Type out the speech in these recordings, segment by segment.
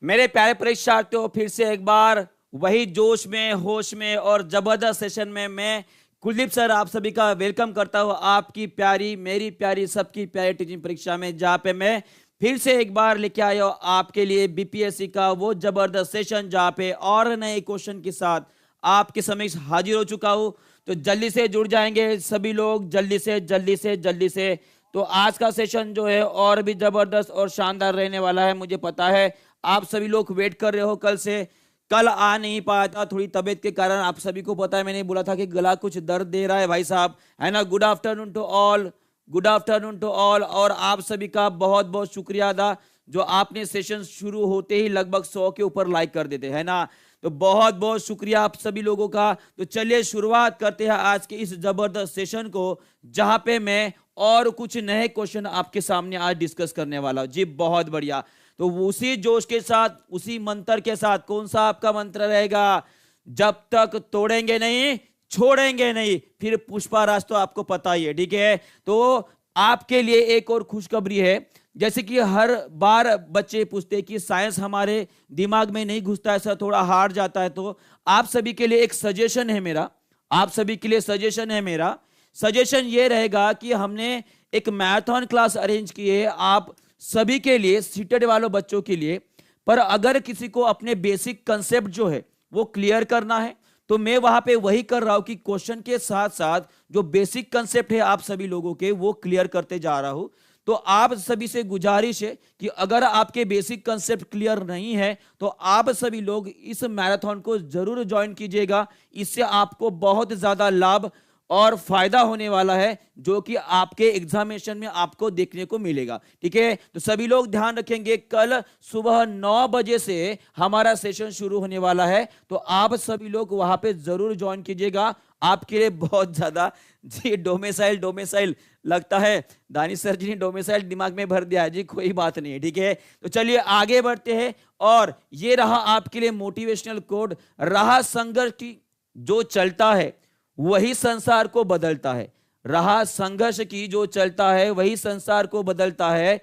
मेरे प्यारे परीक्षार्थियों, फिर से एक बार वही जोश में, होश में और जबरदस्त सेशन में मैं कुलदीप सर आप सभी का वेलकम करता हूं आपकी प्यारी, मेरी प्यारी, सबकी प्यारी टीचिंग परीक्षा में, जहां पे मैं फिर से एक बार लेके आया हूं आपके लिए बीपीएससी का वो जबरदस्त सेशन, जहां पे और नए क्वेश्चन के साथ आपके समक्ष हाजिर हो चुका हूं। तो जल्दी से जुड़ जाएंगे सभी लोग, जल्दी से जल्दी से जल्दी से। तो आज का सेशन जो है और भी जबरदस्त और शानदार रहने वाला है, मुझे पता है आप सभी लोग वेट कर रहे हो कल से। कल आ नहीं पाया था थोड़ी तबीयत के कारण, आप सभी को पता है, मैंने बोला था कि गला कुछ दर्द दे रहा है भाई साहब, है ना। Good afternoon to all, good afternoon to all. और आप सभी का बहुत बहुत शुक्रिया अदा जो आपने सेशन शुरू होते ही लगभग 100 के ऊपर लाइक कर देते है ना। तो बहुत बहुत शुक्रिया आप सभी लोगों का। तो चलिए शुरुआत करते हैं आज के इस जबरदस्त सेशन को, जहां पे मैं और कुछ नए क्वेश्चन आपके सामने आज डिस्कस करने वाला हूं जी। बहुत बढ़िया। तो उसी जोश के साथ, उसी मंत्र के साथ, कौन सा आपका मंत्र रहेगा? जब तक तोड़ेंगे नहीं छोड़ेंगे नहीं। फिर पुष्पाराज तो आपको पता ही है, ठीक है। तो आपके लिए एक और खुशखबरी है। जैसे कि हर बार बच्चे पूछते हैं कि साइंस हमारे दिमाग में नहीं घुसता, ऐसा थोड़ा हार्ड जाता है, तो आप सभी के लिए एक सजेशन है मेरा, आप सभी के लिए सजेशन है मेरा। सजेशन ये रहेगा कि हमने एक मैराथन क्लास अरेंज की है आप सभी के लिए, सीटेड वालों बच्चों के लिए। पर अगर किसी को अपने बेसिक कंसेप्ट जो है वो क्लियर करना है, तो मैं वहां पे वही कर रहा हूं कि क्वेश्चन के साथ साथ जो बेसिक कंसेप्ट है आप सभी लोगों के, वो क्लियर करते जा रहा हूं। तो आप सभी से गुजारिश है कि अगर आपके बेसिक कंसेप्ट क्लियर नहीं है तो आप सभी लोग इस मैराथन को जरूर ज्वाइन कीजिएगा। इससे आपको बहुत ज्यादा लाभ और फायदा होने वाला है, जो कि आपके एग्जामिनेशन में आपको देखने को मिलेगा, ठीक है। तो सभी लोग ध्यान रखेंगे, कल सुबह 9 बजे से हमारा सेशन शुरू होने वाला है, तो आप सभी लोग वहां पे जरूर ज्वाइन कीजिएगा। आपके लिए बहुत ज्यादा जी, डोमेसाइल डोमेसाइल लगता है दानिश सर जी ने डोमेसाइल दिमाग में भर दिया है जी, कोई बात नहीं है, ठीक है। तो चलिए आगे बढ़ते हैं। और ये रहा आपके लिए मोटिवेशनल कोड, रहा संघर्ष की जो चलता है वही संसार को बदलता है। रहा संघर्ष की जो चलता है वही संसार को बदलता है।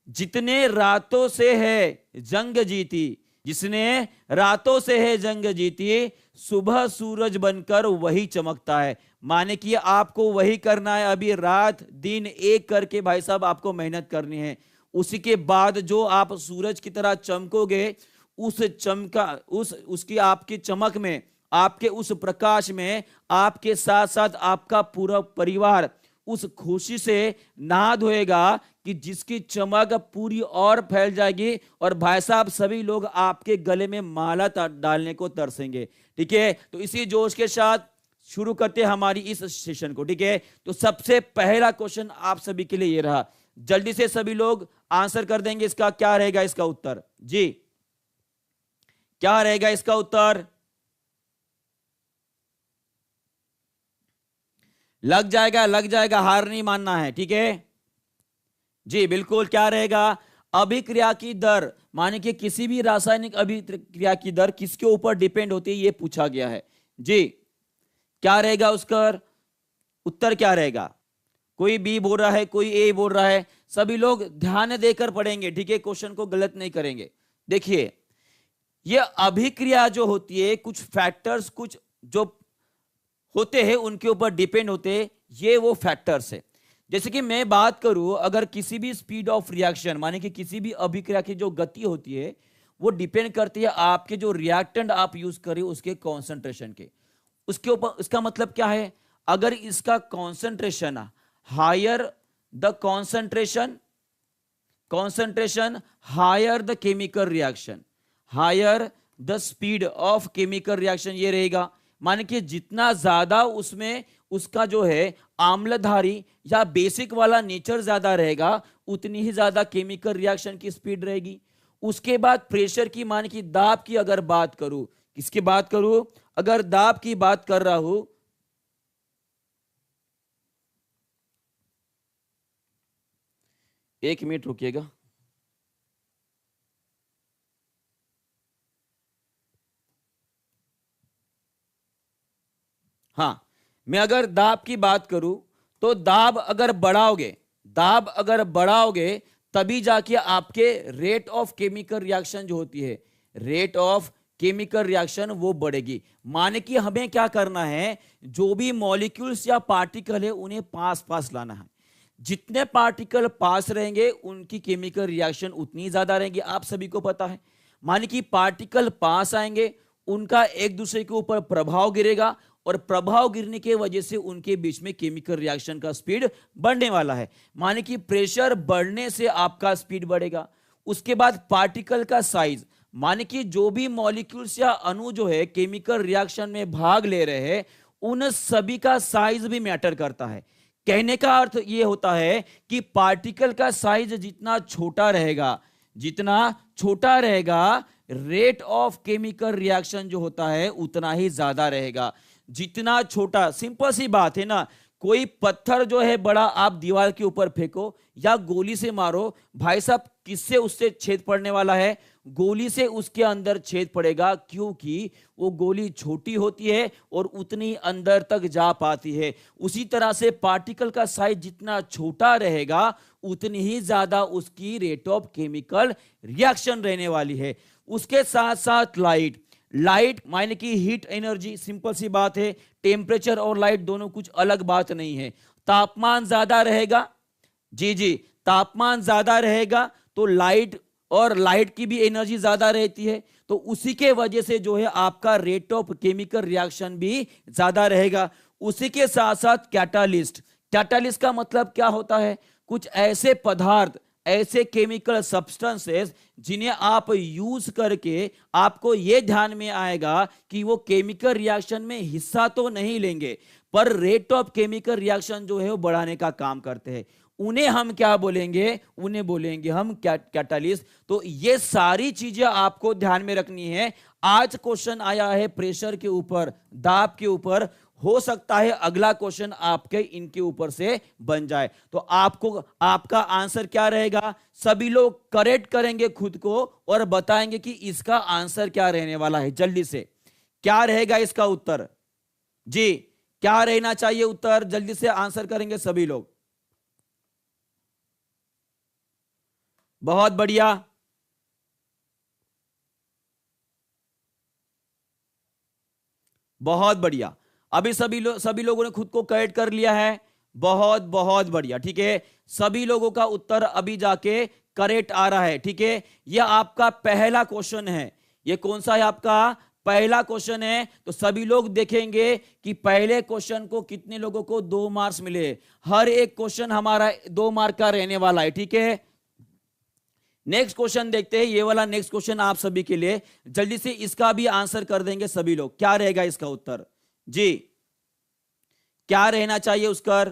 जितने रातों से है जंग जीती, जिसने रातों से है जंग जीती, सुबह सूरज बनकर वही चमकता है। माने कि आपको वही करना है, अभी रात दिन एक करके भाई साहब आपको मेहनत करनी है। उसी के बाद जो आप सूरज की तरह चमकोगे, उस चमका उसकी आपकी चमक में, आपके उस प्रकाश में आपके साथ साथ आपका पूरा परिवार उस खुशी से नहा धोएगा कि जिसकी चमक पूरी और फैल जाएगी। और भाई साहब सभी लोग आपके गले में माला डालने को तरसेंगे, ठीक है। तो इसी जोश के साथ शुरू करते हैं हमारी इस सेशन को, ठीक है। तो सबसे पहला क्वेश्चन आप सभी के लिए ये रहा, जल्दी से सभी लोग आंसर कर देंगे। इसका क्या रहेगा, इसका उत्तर जी क्या रहेगा इसका उत्तर? लग जाएगा, लग जाएगा, हार नहीं मानना है, ठीक है जी। बिल्कुल, क्या रहेगा? अभिक्रिया की दर, माने कि किसी भी रासायनिक अभिक्रिया की दर किसके ऊपर डिपेंड होती है, ये पूछा गया है जी। क्या रहेगा उसका उत्तर, क्या रहेगा? कोई बी बोल रहा है, कोई ए बोल रहा है। सभी लोग ध्यान देकर पढ़ेंगे, ठीक है, क्वेश्चन को गलत नहीं करेंगे। देखिए, ये अभिक्रिया जो होती है, कुछ फैक्टर्स, कुछ जो होते हैं उनके ऊपर डिपेंड होते हैं, ये वो फैक्टर्स है। जैसे कि मैं बात करूं, अगर किसी भी स्पीड ऑफ रिएक्शन, माने कि किसी भी अभिक्रिया की जो गति होती है, वो डिपेंड करती है आपके जो रिएक्टेंट आप यूज करें उसके कॉन्सेंट्रेशन के, उसके ऊपर। इसका मतलब क्या है? अगर इसका concentration higher the concentration higher the chemical reaction, higher the speed of chemical reaction, ये रहेगा। माने कि जितना ज्यादा उसमें उसका जो है आम्लधारी या बेसिक वाला नेचर ज्यादा रहेगा, उतनी ही ज्यादा केमिकल रिएक्शन की स्पीड रहेगी। उसके बाद प्रेशर की, माने कि दाब की अगर बात करूं, किसकी बात करूं? अगर दाब की बात कर रहा हूं, एक मिनट रुकिएगा। हाँ, मैं अगर दाब की बात करूं तो दाब अगर बढ़ाओगे, दाब अगर बढ़ाओगे तभी जाके आपके रेट ऑफ केमिकल रिएक्शन जो होती है, रेट ऑफ केमिकल रिएक्शन वो बढ़ेगी। माने कि हमें क्या करना है, जो भी मॉलिक्यूल्स या पार्टिकल है उन्हें पास पास लाना है। जितने पार्टिकल पास रहेंगे उनकी केमिकल रिएक्शन उतनी ज्यादा रहेंगी, आप सभी को पता है। माने कि पार्टिकल पास आएंगे, उनका एक दूसरे के ऊपर प्रभाव गिरेगा और प्रभाव गिरने के वजह से उनके बीच में केमिकल रिएक्शन का स्पीड बढ़ने वाला है। माने कि प्रेशर बढ़ने से आपका स्पीड बढ़ेगा। उसके बाद पार्टिकल का साइज, माने कि जो भी मॉलिक्यूल्स या अणु जो है केमिकल रिएक्शन में भाग ले रहे हैं उन सभी का साइज भी मैटर करता है। कहने का अर्थ यह होता है कि पार्टिकल का साइज जितना छोटा रहेगा, जितना छोटा रहेगा, रेट ऑफ केमिकल रिएक्शन जो होता है उतना ही ज्यादा रहेगा। जितना छोटा, सिंपल सी बात है ना, कोई पत्थर जो है बड़ा आप दीवार के ऊपर फेंको या गोली से मारो, भाई साहब किससे उससे छेद पड़ने वाला है? गोली से उसके अंदर छेद पड़ेगा, क्योंकि वो गोली छोटी होती है और उतनी अंदर तक जा पाती है। उसी तरह से पार्टिकल का साइज जितना छोटा रहेगा उतनी ही ज्यादा उसकी रेट ऑफ केमिकल रिएक्शन रहने वाली है। उसके साथ साथ लाइट मायने की हीट एनर्जी, सिंपल सी बात है, टेम्परेचर और लाइट दोनों कुछ अलग बात नहीं है। तापमान ज्यादा रहेगा, जी तापमान ज्यादा रहेगा तो लाइट की भी एनर्जी ज्यादा रहती है, तो उसी के वजह से जो है आपका रेट ऑफ केमिकल रिएक्शन भी ज्यादा रहेगा। उसी के साथ साथ कैटालिस्ट का मतलब क्या होता है? कुछ ऐसे पदार्थ, ऐसे केमिकल सब्सटेंसेस जिन्हें आप यूज करके आपको यह ध्यान में आएगा कि वो केमिकल रिएक्शन में हिस्सा तो नहीं लेंगे पर रेट ऑफ केमिकल रिएक्शन जो है वो बढ़ाने का काम करते हैं। उन्हें हम क्या बोलेंगे? उन्हें बोलेंगे हम कैटालिस्ट। तो ये सारी चीजें आपको ध्यान में रखनी है। आज क्वेश्चन आया है प्रेशर के ऊपर, दाब के ऊपर, हो सकता है अगला क्वेश्चन आपके इनके ऊपर से बन जाए। तो आपका आंसर क्या रहेगा? सभी लोग करेक्ट करेंगे खुद को और बताएंगे कि इसका आंसर क्या रहने वाला है। जल्दी से क्या रहेगा इसका उत्तर? जी क्या रहना चाहिए उत्तर? जल्दी से आंसर करेंगे सभी लोग। बहुत बढ़िया, बहुत बढ़िया। अभी सभी लोगों ने खुद को करेक्ट कर लिया है। बहुत बहुत बढ़िया, ठीक है। सभी लोगों का उत्तर अभी जाके करेक्ट आ रहा है, ठीक है। यह आपका पहला क्वेश्चन है। यह कौन सा है? आपका पहला क्वेश्चन है। तो सभी लोग देखेंगे कि पहले क्वेश्चन को कितने लोगों को 2 मार्क्स मिले। हर एक क्वेश्चन हमारा 2 मार्क का रहने वाला है, ठीक है। नेक्स्ट क्वेश्चन देखते हैं। ये वाला नेक्स्ट क्वेश्चन आप सभी के लिए, जल्दी से इसका भी आंसर कर देंगे सभी लोग। क्या रहेगा इसका उत्तर? जी क्या रहना चाहिए उसका?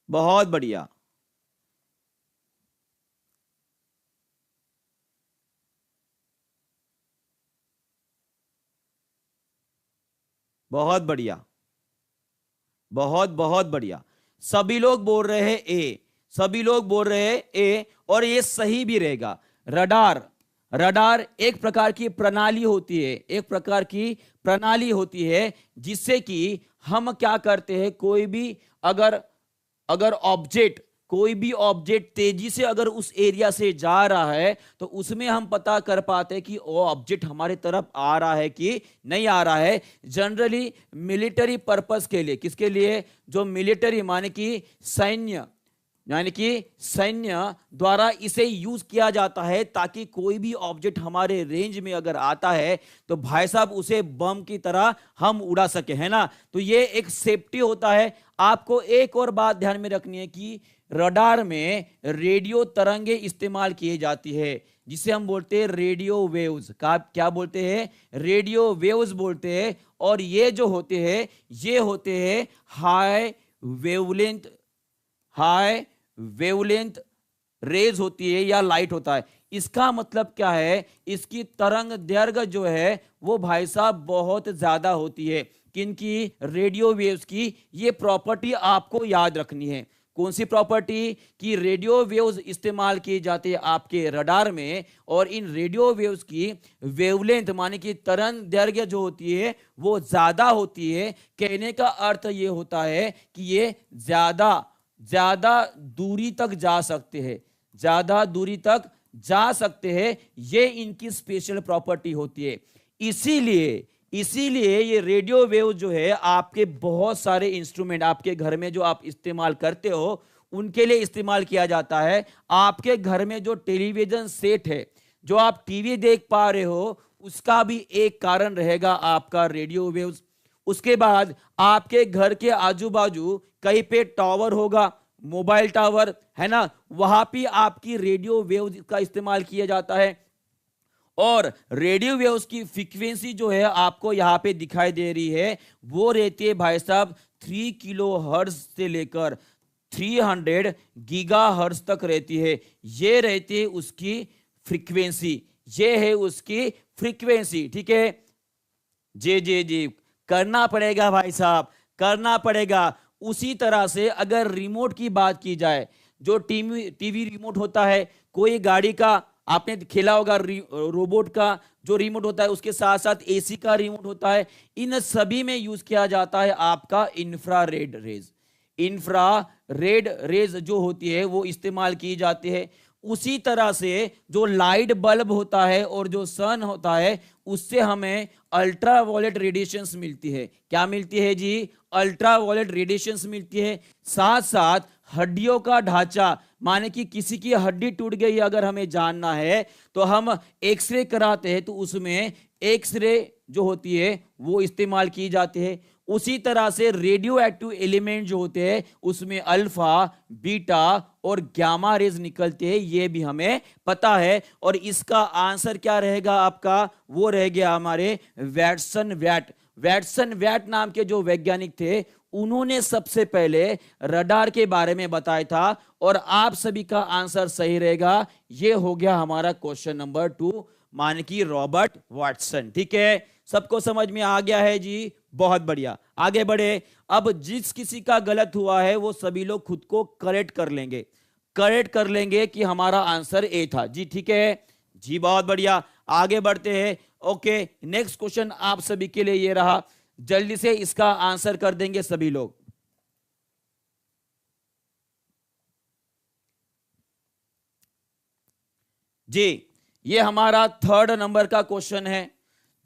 बहुत बढ़िया, बहुत बढ़िया, बहुत बहुत बढ़िया। सभी लोग बोल रहे हैं ए, सभी लोग बोल रहे हैं ए, और ये सही भी रहेगा। रडार एक प्रकार की प्रणाली होती है, एक प्रकार की प्रणाली होती है जिससे कि हम क्या करते हैं, कोई भी अगर ऑब्जेक्ट तेजी से अगर उस एरिया से जा रहा है तो उसमें हम पता कर पाते हैं कि वो ऑब्जेक्ट हमारे तरफ आ रहा है कि नहीं आ रहा है। जनरली मिलिट्री पर्पस के लिए, किसके लिए? जो मिलिट्री माने कि सैन्य, यानी कि सैन्य द्वारा इसे यूज किया जाता है ताकि कोई भी ऑब्जेक्ट हमारे रेंज में अगर आता है तो भाई साहब उसे बम की तरह हम उड़ा सके, है ना। तो ये एक सेफ्टी होता है। आपको एक और बात ध्यान में रखनी है कि रडार में रेडियो तरंगे इस्तेमाल की जाती है जिसे हम बोलते हैं रेडियो वेव्स। क्या बोलते हैं? रेडियो वेव्स बोलते हैं। और ये जो होते हैं ये होते हैं हाई वेवलेंथ रेज होती है या लाइट होता है। इसका मतलब क्या है? इसकी तरंग दैर्घ्य जो है वो भाई साहब बहुत ज्यादा होती है। किनकी? रेडियो वेव्स की। ये प्रॉपर्टी आपको याद रखनी है। कौन सी प्रॉपर्टी? कि रेडियो वेव्स इस्तेमाल किए जाते हैं आपके रडार में, और इन रेडियो वेव्स की वेवलेंथ माने कि तरंग दैर्घ्य जो होती है वो ज्यादा होती है। कहने का अर्थ ये होता है कि ये ज्यादा दूरी तक जा सकते हैं, ज्यादा दूरी तक जा सकते हैं। ये इनकी स्पेशल प्रॉपर्टी होती है। इसीलिए इसीलिए ये रेडियो वेव जो है आपके बहुत सारे इंस्ट्रूमेंट आपके घर में जो आप इस्तेमाल करते हो उनके लिए इस्तेमाल किया जाता है। आपके घर में जो टेलीविजन सेट है, जो आप टीवी देख पा रहे हो, उसका भी एक कारण रहेगा आपका रेडियो वेव्स। उसके बाद आपके घर के आजू बाजू कहीं पे टावर होगा, मोबाइल टावर है ना, वहां भी आपकी रेडियो वेव्स का इस्तेमाल किया जाता है। और रेडियो वेव्स की फ्रीक्वेंसी जो है आपको यहां पे दिखाई दे रही है, वो रहती है भाई साहब 3 किलो हर्ट्ज से लेकर 300 गीगा हर्ट्ज तक रहती है। ये रहती है उसकी फ्रीक्वेंसी, ये है उसकी फ्रीक्वेंसी। ठीक है जी जी जी, करना पड़ेगा भाई साहब, करना पड़ेगा। उसी तरह से अगर रिमोट की बात की जाए, जो टीवी रिमोट होता है, कोई गाड़ी का आपने खेला होगा रोबोट का जो रिमोट होता है, उसके साथ साथ एसी का रिमोट होता है, इन सभी में यूज किया जाता है आपका इंफ्रारेड रेज। इंफ्रारेड रेज जो होती है वो इस्तेमाल की जाती है। उसी तरह से जो लाइट बल्ब होता है और जो सन होता है, उससे हमें अल्ट्रा वायलेट रेडिएशंस मिलती है। क्या मिलती है जी? अल्ट्रा वायलेट रेडिएशंस मिलती है। साथ साथ हड्डियों का ढांचा, माने कि किसी की हड्डी टूट गई अगर हमें जानना है तो हम एक्सरे कराते हैं, तो उसमें एक्सरे जो होती है वो इस्तेमाल की जाती है। उसी तरह से रेडियो एक्टिव एलिमेंट जो होते हैं उसमें अल्फा, बीटा और गामा रेज निकलते हैं, ये भी हमें पता है। और इसका आंसर क्या रहेगा आपका? वो रह गया हमारे वैटसन वैट। वैटसन वैट नाम के जो वैज्ञानिक थे, उन्होंने सबसे पहले रडार के बारे में बताया था। और आप सभी का आंसर सही रहेगा। ये हो गया हमारा क्वेश्चन नंबर 2, मान की रॉबर्ट वाटसन। ठीक है, सबको समझ में आ गया है जी? बहुत बढ़िया, आगे बढ़े। अब जिस किसी का गलत हुआ है वो सभी लोग खुद को करेक्ट कर लेंगे, करेक्ट कर लेंगे कि हमारा आंसर ए था जी। ठीक है जी, बहुत बढ़िया, आगे बढ़ते हैं। ओके, नेक्स्ट क्वेश्चन आप सभी के लिए ये रहा, जल्दी से इसका आंसर कर देंगे सभी लोग। जी, ये हमारा 3rd नंबर का क्वेश्चन है।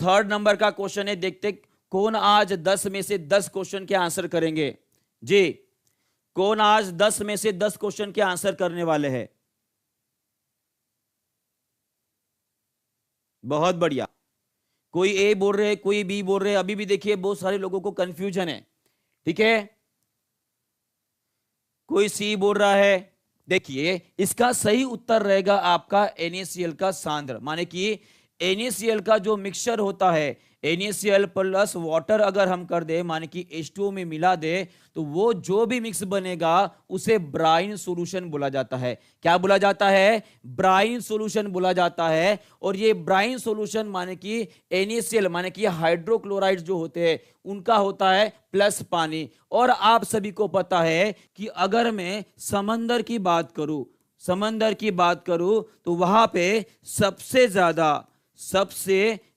3rd नंबर का क्वेश्चन है, देखते कौन आज 10 में से 10 क्वेश्चन के आंसर करेंगे। जी, कौन आज 10 में से 10 क्वेश्चन के आंसर करने वाले हैं? बहुत बढ़िया, कोई ए बोल रहे, कोई बी बोल रहे। अभी भी देखिए बहुत सारे लोगों को कंफ्यूजन है। ठीक है, कोई सी बोल रहा है। देखिए, इसका सही उत्तर रहेगा आपका NaCl का सांद्र, माने कि NaCl का जो मिक्सचर होता है, NaCl प्लस वाटर अगर हम कर दे, माने कि H2O में मिला दे, तो वो जो भी मिक्स बनेगा उसे ब्राइन सॉल्यूशन बोला जाता है। क्या बोला जाता है? ब्राइन सॉल्यूशन बोला जाता है। और ये ब्राइन सॉल्यूशन माने कि NaCl माने कि हाइड्रोक्लोराइड जो होते हैं उनका होता है प्लस पानी। और आप सभी को पता है कि अगर मैं समंदर की बात करूं, समंदर की बात करूं, तो वहां पे सबसे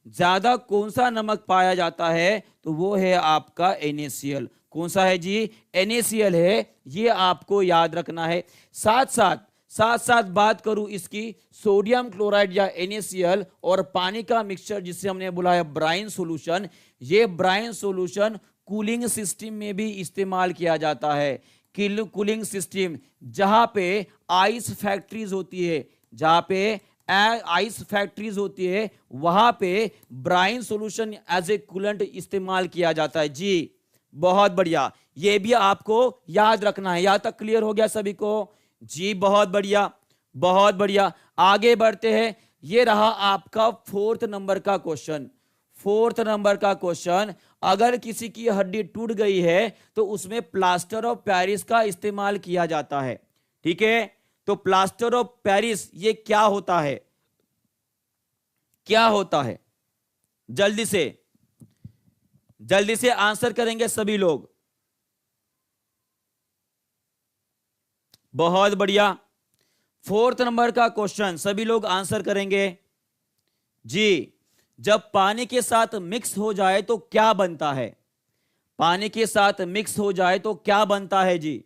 ज्यादा कौन सा नमक पाया जाता है? तो वो है आपका NaCl। कौन सा है जी? NaCl है, ये आपको याद रखना है। साथ साथ बात करूं इसकी सोडियम क्लोराइड या NaCl और पानी का मिक्सचर जिसे हमने बोला है ब्राइन सॉल्यूशन, ये ब्राइन सॉल्यूशन कूलिंग सिस्टम में भी इस्तेमाल किया जाता है। कूलिंग सिस्टम, जहां पे आइस फैक्ट्रीज होती है, जहां पे आइस फैक्ट्रीज होती है, वहां पे brine solution as a coolant इस्तेमाल किया जाता है जी। बहुत बढ़िया, ये भी आपको याद रखना है। यहां तक क्लियर हो गया सभी को जी? बहुत बढ़िया, बहुत बढ़िया, आगे बढ़ते हैं। ये रहा आपका 4th नंबर का क्वेश्चन। 4th नंबर का क्वेश्चन, अगर किसी की हड्डी टूट गई है तो उसमें प्लास्टर ऑफ पेरिस का इस्तेमाल किया जाता है। ठीक है, तो प्लास्टर ऑफ पेरिस ये क्या होता है? क्या होता है? जल्दी से आंसर करेंगे सभी लोग। बहुत बढ़िया, 4th नंबर का क्वेश्चन सभी लोग आंसर करेंगे जी। जब पानी के साथ मिक्स हो जाए तो क्या बनता है? पानी के साथ मिक्स हो जाए तो क्या बनता है जी?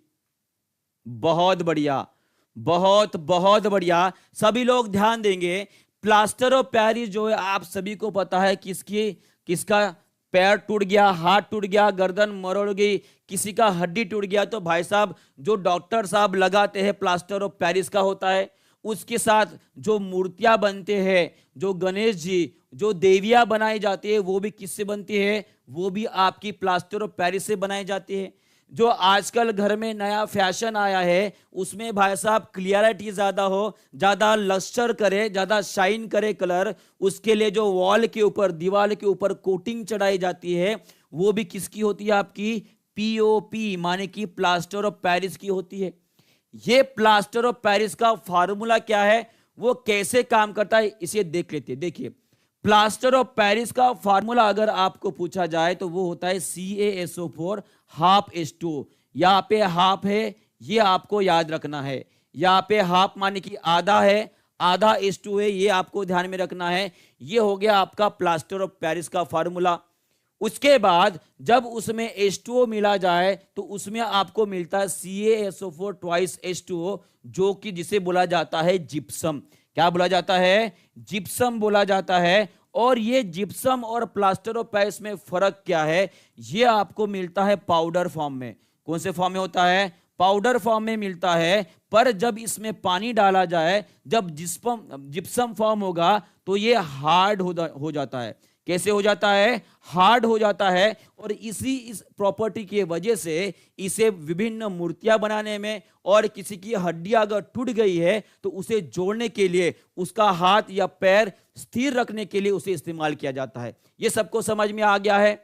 बहुत बढ़िया, बहुत बहुत बढ़िया। सभी लोग ध्यान देंगे। प्लास्टर ऑफ पेरिस जो है आप सभी को पता है किसका पैर टूट गया, हाथ टूट गया, गर्दन मरोड़ गई, किसी का हड्डी टूट गया, तो भाई साहब जो डॉक्टर साहब लगाते हैं प्लास्टर ऑफ पेरिस का होता है। उसके साथ जो मूर्तियां बनते हैं, जो गणेश जी, जो देवियां बनाई जाती है, वो भी किससे बनती है? वो भी आपकी प्लास्टर ऑफ पेरिस से बनाई जाती है। जो आजकल घर में नया फैशन आया है उसमें भाई साहब क्लियरिटी ज्यादा हो, ज्यादा लस्टर करे, ज्यादा शाइन करे कलर, उसके लिए जो वॉल के ऊपर, दीवार के ऊपर कोटिंग चढ़ाई जाती है, वो भी किसकी होती है? आपकी पीओपी माने कि प्लास्टर ऑफ पेरिस की होती है। ये प्लास्टर ऑफ पेरिस का फार्मूला क्या है, वो कैसे काम करता है, इसे देख लेते हैं। देखिए, प्लास्टर ऑफ पेरिस का फार्मूला अगर आपको पूछा जाए तो वो होता है CaSO4 ½ यहाँ पे हाफ है, ये आपको याद रखना है। यहाँ पे हाफ माने कि आधा है, आधा H2 है, ये आपको ध्यान में रखना है। ये हो गया आपका प्लास्टर ऑफ पेरिस का फार्मूला। उसके बाद जब उसमें H2O मिला जाए तो उसमें आपको मिलता है CaSO4 2 H2O, जो कि जिसे बोला जाता है जिप्सम। क्या बोला जाता है? जिप्सम बोला जाता है। और ये जिप्सम और प्लास्टर ऑफ पेरिस में फर्क क्या है? ये आपको मिलता है पाउडर फॉर्म में। कौन से फॉर्म में होता है? पाउडर फॉर्म में मिलता है। पर जब इसमें पानी डाला जाए, जब जिप्सम फॉर्म होगा तो ये हार्ड हो जाता है। कैसे हो जाता है? हार्ड हो जाता है। और इस प्रॉपर्टी की वजह से इसे विभिन्न मूर्तियां बनाने में, और किसी की हड्डी अगर टूट गई है तो उसे जोड़ने के लिए, उसका हाथ या पैर स्थिर रखने के लिए उसे इस्तेमाल किया जाता है। ये सबको समझ में आ गया है?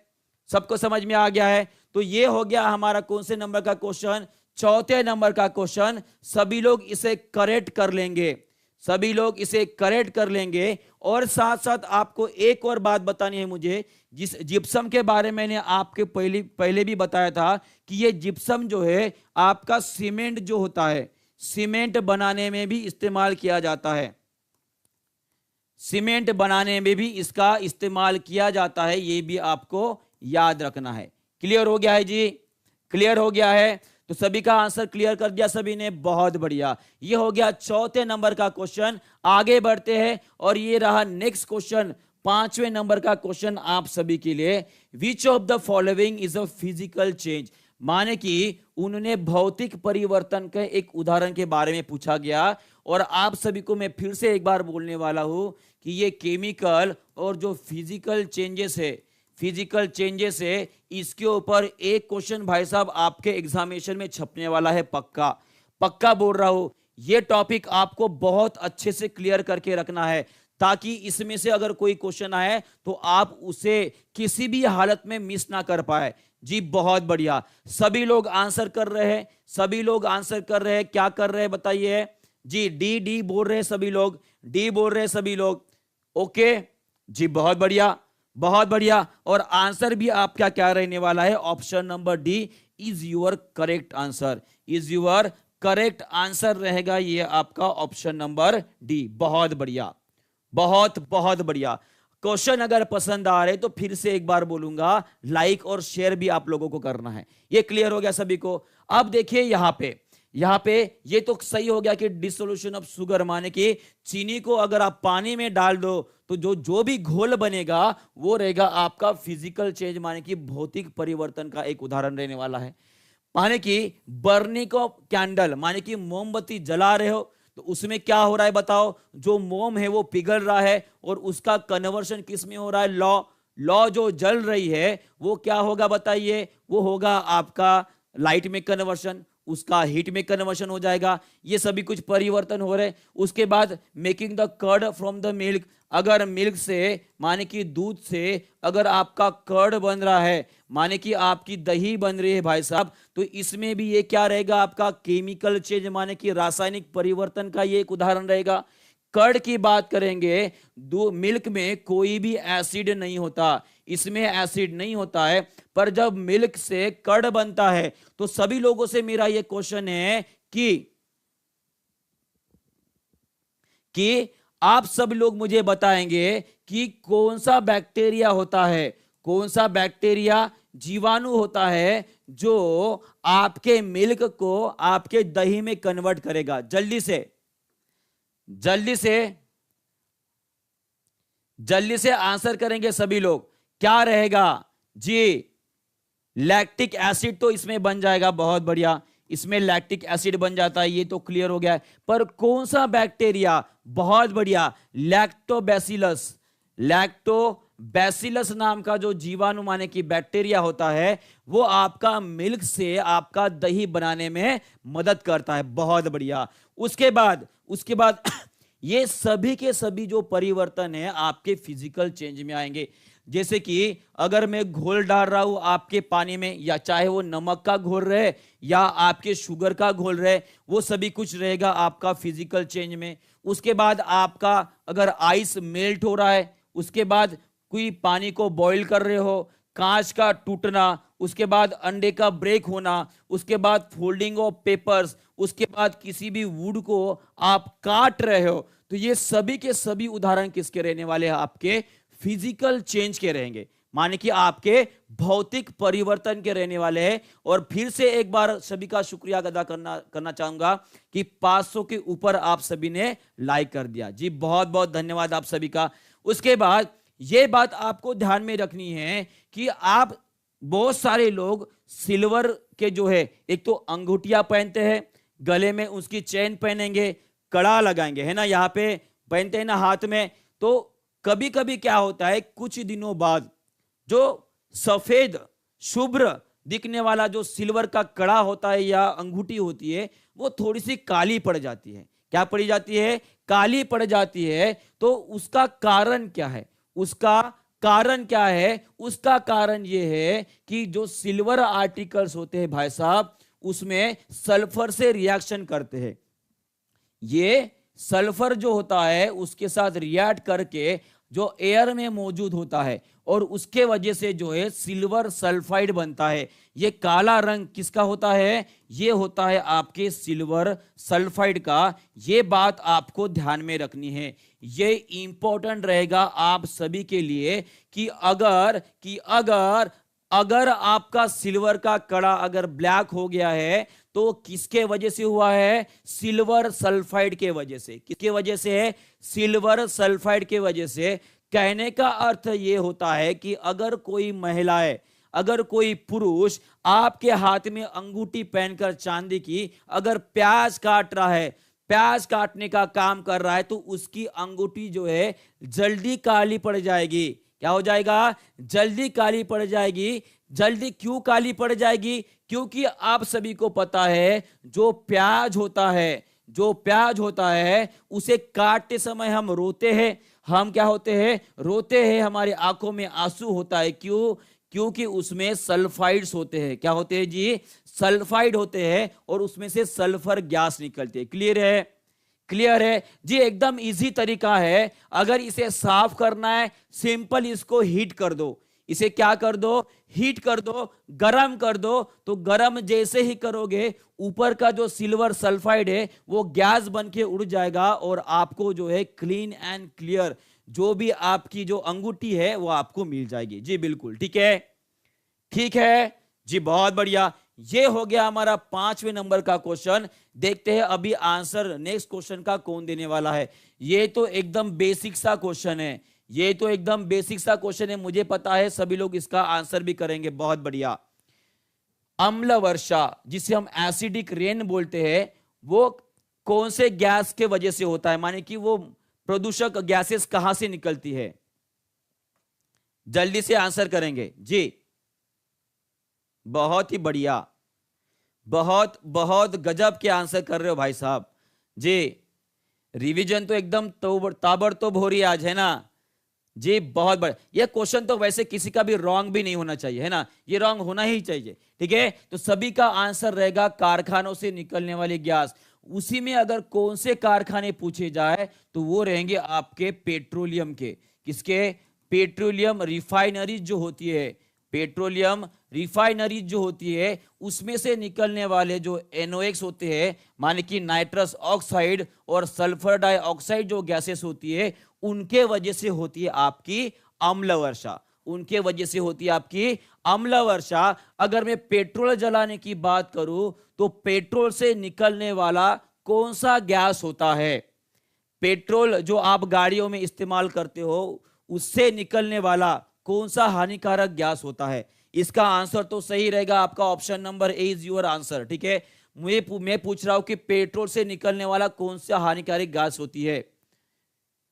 सबको समझ में आ गया है? तो ये हो गया हमारा कौन से नंबर का क्वेश्चन? चौथे नंबर का क्वेश्चन। सभी लोग इसे करेक्ट कर लेंगे, सभी लोग इसे करेक्ट कर लेंगे। और साथ साथ आपको एक और बात बतानी है मुझे, जिस जिप्सम के बारे में मैंने आपके पहले भी बताया था कि ये जिप्सम जो है आपका सीमेंट जो होता है, सीमेंट बनाने में भी इस्तेमाल किया जाता है। सीमेंट बनाने में भी इसका इस्तेमाल किया जाता है, ये भी आपको याद रखना है। क्लियर हो गया है जी? क्लियर हो गया है? तो सभी का आंसर क्लियर कर दिया सभी ने, बहुत बढ़िया। ये हो गया चौथे नंबर का क्वेश्चन। आगे बढ़ते हैं और ये रहा नेक्स्ट क्वेश्चन, पांचवें नंबर का क्वेश्चन आप सभी के लिए। विच of the following is a physical change? माने कि उन्होंने भौतिक परिवर्तन के एक उदाहरण के बारे में पूछा गया। और आप सभी को मैं फिर से एक बार बोलने वाला हूं कि ये केमिकल और जो फिजिकल चेंजेस है, फिजिकल चेंजेस है, इसके ऊपर एक क्वेश्चन भाई साहब आपके एग्जामिनेशन में छपने वाला है, पक्का पक्का बोल रहा हूं। ये टॉपिक आपको बहुत अच्छे से क्लियर करके रखना है, ताकि इसमें से अगर कोई क्वेश्चन आए तो आप उसे किसी भी हालत में मिस ना कर पाए। जी बहुत बढ़िया, सभी लोग आंसर कर रहे हैं, सभी लोग आंसर कर रहे हैं। क्या कर रहे हैं बताइए जी? डी डी बोल रहे हैं सभी लोग, डी बोल रहे हैं सभी लोग। ओके जी, बहुत बढ़िया बहुत बढ़िया। और आंसर भी आपका क्या रहने वाला है? Option number D is your correct answer, is your correct answer रहेगा ये आपका ऑप्शन नंबर डी। बहुत बढ़िया, बहुत बहुत बढ़िया। क्वेश्चन अगर पसंद आ रहे तो फिर से एक बार बोलूंगा, लाइक और शेयर भी आप लोगों को करना है। ये क्लियर हो गया सभी को? अब देखिए यहां पे ये तो सही हो गया कि डिसोल्यूशन ऑफ शुगर माने कि चीनी को अगर आप पानी में डाल दो तो जो भी घोल बनेगा वो रहेगा आपका फिजिकल चेंज, माने कि भौतिक परिवर्तन का एक उदाहरण रहने वाला है। माने कि बर्निंग ऑफ कैंडल, माने कि मोमबत्ती जला रहे हो तो उसमें क्या हो रहा है बताओ? जो मोम है वो पिघल रहा है और उसका कन्वर्शन किस में हो रहा है? लौ जो जल रही है वो क्या होगा बताइए? वो होगा आपका लाइट में कन्वर्शन, उसका हीट में कन्वर्शन हो जाएगा। ये सभी कुछ परिवर्तन हो रहे। उसके बाद making the curd from the milk, अगर मिल्क से माने कि दूध से अगर आपका कर्ड बन रहा है, माने कि आपकी दही बन रही है भाई साहब, तो इसमें भी ये क्या रहेगा? आपका केमिकल चेंज माने कि रासायनिक परिवर्तन का ये एक उदाहरण रहेगा। कर्ड की बात करेंगे, मिल्क में कोई भी एसिड नहीं होता, इसमें एसिड नहीं होता है। पर जब मिल्क से कर्ड बनता है तो सभी लोगों से मेरा ये क्वेश्चन है कि आप सब लोग मुझे बताएंगे कि कौन सा बैक्टीरिया होता है, कौन सा बैक्टीरिया जीवाणु होता है जो आपके मिल्क को आपके दही में कन्वर्ट करेगा। जल्दी से जल्दी से जल्दी से आंसर करेंगे सभी लोग। क्या रहेगा जी? लैक्टिक एसिड तो इसमें बन जाएगा, बहुत बढ़िया, इसमें लैक्टिक एसिड बन जाता है, ये तो क्लियर हो गया है। पर कौन सा बैक्टीरिया? बहुत बढ़िया, लैक्टोबैसिलस। लैक्टोबैसिलस नाम का जो जीवाणु माने कि बैक्टीरिया होता है, वो आपका मिल्क से आपका दही बनाने में मदद करता है। बहुत बढ़िया। उसके बाद ये सभी के सभी जो परिवर्तन है आपके फिजिकल चेंज में आएंगे। जैसे कि अगर मैं घोल डाल रहा हूं आपके पानी में, या चाहे वो नमक का घोल रहे या आपके शुगर का घोल रहे, वो सभी कुछ रहेगा आपका फिजिकल चेंज में। उसके बाद आपका अगर आइस मेल्ट हो रहा है, उसके बाद कोई पानी को बॉईल कर रहे हो, कांच का टूटना, उसके बाद अंडे का ब्रेक होना, उसके बाद फोल्डिंग ऑफ पेपर्स, उसके बाद किसी भी वुड को आप काट रहे हो, तो ये सभी के सभी उदाहरण किसके रहने वाले हैं? आपके फिजिकल चेंज के रहेंगे, माने कि आपके भौतिक परिवर्तन के रहने वाले हैं। और फिर से एक बार सभी का शुक्रिया अदा करना चाहूंगा कि 500 के ऊपर आप सभी ने लाइक कर दिया जी, बहुत बहुत धन्यवाद आप सभी का। उसके बाद ये बात आपको ध्यान में रखनी है कि आप बहुत सारे लोग सिल्वर के जो है, एक तो अंगूठियां पहनते हैं, गले में उसकी चेन पहनेंगे, कड़ा लगाएंगे, है ना, यहाँ पे पहनते हैं ना हाथ में। तो कभी कभी क्या होता है, कुछ दिनों बाद जो सफेद शुभ्र दिखने वाला जो सिल्वर का कड़ा होता है या अंगूठी होती है, वो थोड़ी सी काली पड़ जाती है। क्या पड़ जाती है? काली पड़ जाती है। तो उसका कारण क्या है? उसका कारण यह है कि जो सिल्वर आर्टिकल्स होते हैं भाई साहब, उसमें सल्फर से रिएक्शन करते हैं। ये सल्फर जो होता है उसके साथ रिएक्ट करके जो एयर में मौजूद होता है, और उसके वजह से जो है सिल्वर सल्फाइड बनता है। ये काला रंग किसका होता है? ये होता है आपके सिल्वर सल्फाइड का। ये बात आपको ध्यान में रखनी है, ये इंपॉर्टेंट रहेगा आप सभी के लिए कि अगर आपका सिल्वर का कड़ा अगर ब्लैक हो गया है तो किसके वजह से हुआ है? सिल्वर सल्फाइड के वजह से। किसके वजह से है? सिल्वर सल्फाइड के वजह से। कहने का अर्थ यह होता है कि अगर कोई महिलाएं, अगर कोई पुरुष आपके हाथ में अंगूठी पहनकर चांदी की अगर प्याज काट रहा है, प्याज काटने का काम कर रहा है, तो उसकी अंगूठी जो है जल्दी काली पड़ जाएगी। क्या हो जाएगा? जल्दी काली पड़ जाएगी। जल्दी क्यों काली पड़ जाएगी? क्योंकि आप सभी को पता है जो प्याज होता है उसे काटते समय हम रोते हैं। हम क्या होते हैं? रोते हैं, हमारी आंखों में आंसू होता है। क्यों? क्योंकि उसमें सल्फाइड्स होते हैं। क्या होते हैं जी? सल्फाइड होते हैं, और उसमें से सल्फर गैस निकलती है। क्लियर है? क्लियर है जी? एकदम इजी तरीका है। अगर इसे साफ करना है, सिंपल इसको हीट कर दो। इसे क्या कर दो? हीट कर दो, गरम कर दो। तो गरम जैसे ही करोगे, ऊपर का जो सिल्वर सल्फाइड है वो गैस बन के उड़ जाएगा, और आपको जो है क्लीन एंड क्लियर जो भी आपकी जो अंगूठी है वो आपको मिल जाएगी जी। बिल्कुल ठीक है, ठीक है जी, बहुत बढ़िया। ये हो गया हमारा 5वें नंबर का क्वेश्चन। देखते हैं अभी आंसर नेक्स्ट क्वेश्चन का कौन देने वाला है। ये तो एकदम बेसिक सा क्वेश्चन है, ये तो एकदम बेसिक सा क्वेश्चन है, मुझे पता है सभी लोग इसका आंसर भी करेंगे। बहुत बढ़िया। अम्ल वर्षा, जिसे हम एसिडिक रेन बोलते हैं, वो कौन से गैस के वजह से होता है? माने कि वो प्रदूषक गैसेस कहां से निकलती है? जल्दी से आंसर करेंगे जी। बहुत ही बढ़िया, बहुत बहुत गजब के आंसर कर रहे हो भाई साहब जी। रिवीजन तो एकदम ताबड़तोड़ हो रही है आज, है ना जी। बहुत बढ़िया। ये क्वेश्चन तो वैसे किसी का भी रॉन्ग भी नहीं होना चाहिए, है ना, ये रॉन्ग होना ही चाहिए। ठीक है, तो सभी का आंसर रहेगा कारखानों से निकलने वाली गैस। उसी में अगर कौन से कारखाने पूछे जाए तो वो रहेंगे आपके पेट्रोलियम के। किसके? पेट्रोलियम रिफाइनरीज जो होती है, पेट्रोलियम रिफाइनरीज जो होती है, उसमें से निकलने वाले जो NOx होते हैं, माने कि नाइट्रस ऑक्साइड और सल्फर डाइऑक्साइड जो गैसेस होती है, उनके वजह से होती है आपकी अम्ल वर्षा। उनके वजह से होती है आपकी अम्ल वर्षा। अगर मैं पेट्रोल जलाने की बात करूं तो पेट्रोल से निकलने वाला कौन सा गैस होता है? पेट्रोल जो आप गाड़ियों में इस्तेमाल करते हो उससे निकलने वाला कौन सा हानिकारक गैस होता है? इसका आंसर तो सही रहेगा आपका option number A is your answer. ठीक है, मैं पूछ रहा हूं कि पेट्रोल से निकलने वाला कौन सा हानिकारक गैस होती है।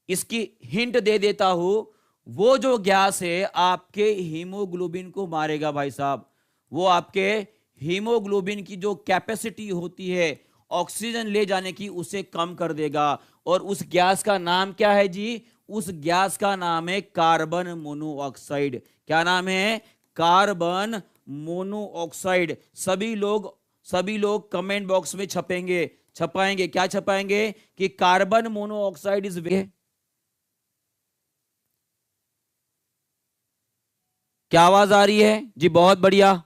इसकी हिंट दे देता हूं, वो जो गैस है आपके हीमोग्लोबिन को मारेगा भाई साहब। वो आपके हीमोग्लोबिन की जो कैपेसिटी होती है ऑक्सीजन ले जाने की उसे कम कर देगा। और उस गैस का नाम क्या है जी? उस गैस का नाम है कार्बन मोनोऑक्साइड। क्या नाम है? Carbon monoxide. सभी लोग कमेंट बॉक्स में छपाएंगे क्या छपाएंगे कि कार्बन मोनोऑक्साइड इज। क्या आवाज आ रही है जी? बहुत बढ़िया,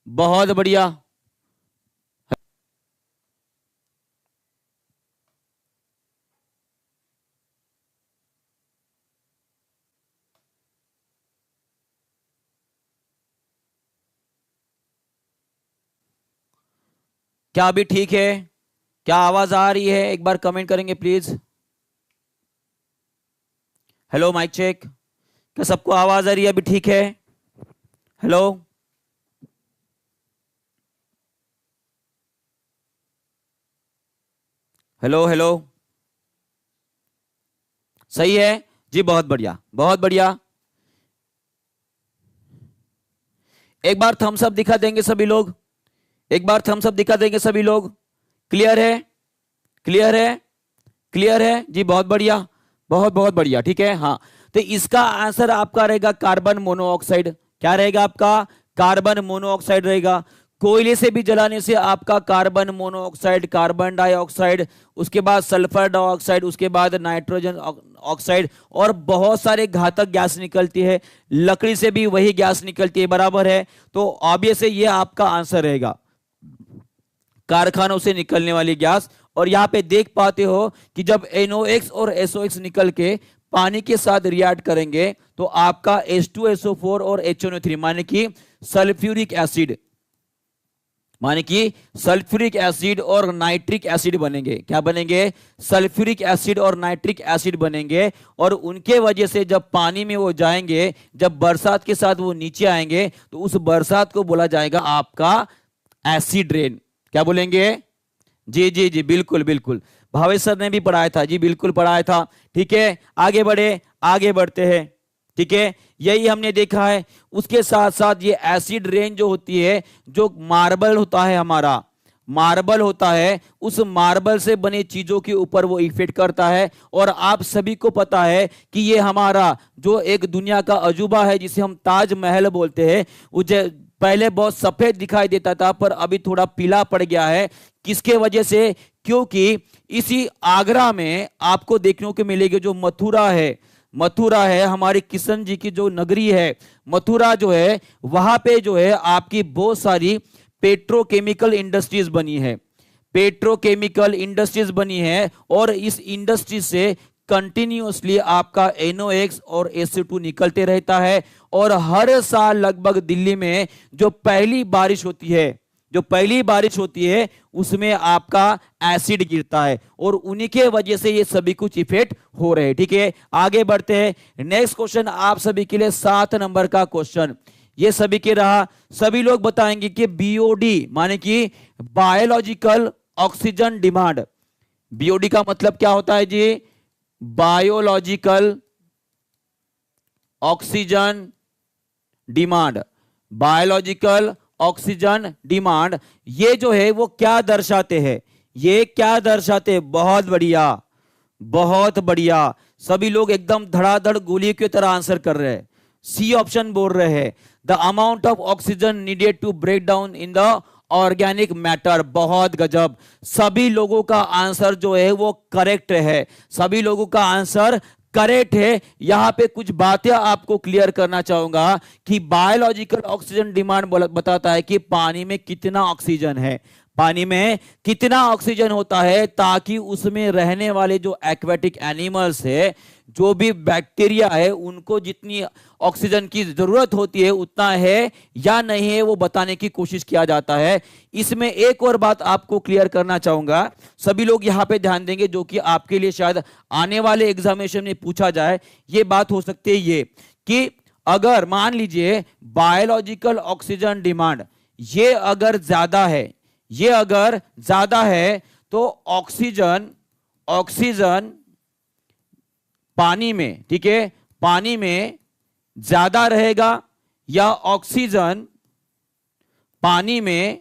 बहुत बढ़िया। क्या अभी ठीक है? क्या आवाज आ रही है? एक बार कमेंट करेंगे प्लीज। Hello mic check. क्या सबको आवाज आ रही है? अभी ठीक है? Hello hello hello. सही है जी, बहुत बढ़िया, बहुत बढ़िया। एक बार थम्स अप दिखा देंगे सभी लोग, एक बार थम्स अप दिखा देंगे सभी लोग। क्लियर है? क्लियर है? क्लियर है जी, बहुत बढ़िया, बहुत बहुत बढ़िया। ठीक है, हाँ। तो इसका आंसर आपका रहेगा कार्बन मोनोऑक्साइड। क्या रहेगा आपका? कार्बन मोनोऑक्साइड रहेगा। कोयले से भी जलाने से आपका कार्बन मोनोऑक्साइड, कार्बन डाइऑक्साइड, उसके बाद सल्फर डाइऑक्साइड, उसके बाद नाइट्रोजन ऑक्साइड और बहुत सारे घातक गैस निकलती है। लकड़ी से भी वही गैस निकलती है, बराबर है। तो ऑब्वियस है ये आपका आंसर रहेगा, कारखानों से निकलने वाली गैस। और यहां पे देख पाते हो कि जब NOx और SOx निकल के पानी के साथ रिएक्ट करेंगे तो आपका H2SO4 और HNO3 माने कि सल्फ्यूरिक एसिड, माने कि सल्फ्यूरिक एसिड और नाइट्रिक एसिड बनेंगे। क्या बनेंगे? सल्फ्यूरिक एसिड और नाइट्रिक एसिड बनेंगे। और उनके वजह से जब पानी में वो जाएंगे, जब बरसात के साथ वो नीचे आएंगे तो उस बरसात को बोला जाएगा आपका एसिड रेन। क्या बोलेंगे? जी जी जी, बिल्कुल बिल्कुल, भावेश सर ने भी पढ़ाया था जी, बिल्कुल पढ़ाया था। ठीक है, आगे बढ़े, आगे बढ़ते हैं। ठीक है, यही हमने देखा है। उसके साथ साथ ये एसिड रेन जो होती है, जो मार्बल होता है हमारा, मार्बल होता है, उस मार्बल से बने चीजों के ऊपर वो इफेक्ट करता है। और आप सभी को पता है कि ये हमारा जो एक दुनिया का अजूबा है जिसे हम ताजमहल बोलते हैं, उसे पहले बहुत सफेद दिखाई देता था पर अभी थोड़ा पीला पड़ गया है। किसके वजह से? क्योंकि इसी आगरा में आपको देखने को मिलेगी जो मथुरा है, मथुरा है हमारी किशन जी की जो नगरी है, मथुरा जो है वहां पे जो है आपकी बहुत सारी पेट्रोकेमिकल इंडस्ट्रीज बनी है, पेट्रोकेमिकल इंडस्ट्रीज बनी है। और इस इंडस्ट्री से कंटिन्यूअसली आपका NOx और SO2 निकलते रहता है। और हर साल लगभग दिल्ली में जो पहली बारिश होती है, जो पहली बारिश होती है उसमें आपका एसिड गिरता है और उन्हीं के वजह से ये सभी कुछ इफेक्ट हो रहे हैं। ठीक है, आगे बढ़ते हैं। नेक्स्ट क्वेश्चन आप सभी के लिए 7 नंबर का क्वेश्चन, ये सभी के रहा। सभी लोग बताएंगे कि BOD माने कि बायोलॉजिकल ऑक्सीजन डिमांड, BOD का मतलब क्या होता है जी? Biological oxygen demand, biological oxygen demand, ये जो है वो क्या दर्शाते हैं? ये क्या दर्शाते हैं? बहुत बढ़िया, बहुत बढ़िया। सभी लोग एकदम धड़ाधड़ गोली की तरह आंसर कर रहे हैं। सी ऑप्शन बोल रहे हैं, the amount of oxygen needed to break down in the organic matter. बहुत गजब, सभी लोगों का आंसर जो है वो करेक्ट है, सभी लोगों का आंसर करेक्ट है। यहां पे कुछ बातें आपको क्लियर करना चाहूंगा कि बायोलॉजिकल ऑक्सीजन डिमांड बताता है कि पानी में कितना ऑक्सीजन है, पानी में कितना ऑक्सीजन होता है ताकि उसमें रहने वाले जो एक्वेटिक एनिमल्स है, जो भी बैक्टीरिया है उनको जितनी ऑक्सीजन की जरूरत होती है उतना है या नहीं है वो बताने की कोशिश किया जाता है। इसमें एक और बात आपको क्लियर करना चाहूंगा, सभी लोग यहां पे ध्यान देंगे, जो कि आपके लिए शायद आने वाले एग्जामिनेशन में पूछा जाए। ये बात हो सकती है ये कि अगर मान लीजिए बायोलॉजिकल ऑक्सीजन डिमांड ये अगर ज्यादा है, ये अगर ज्यादा है तो ऑक्सीजन पानी में, ठीक है, पानी में ज्यादा रहेगा या ऑक्सीजन पानी में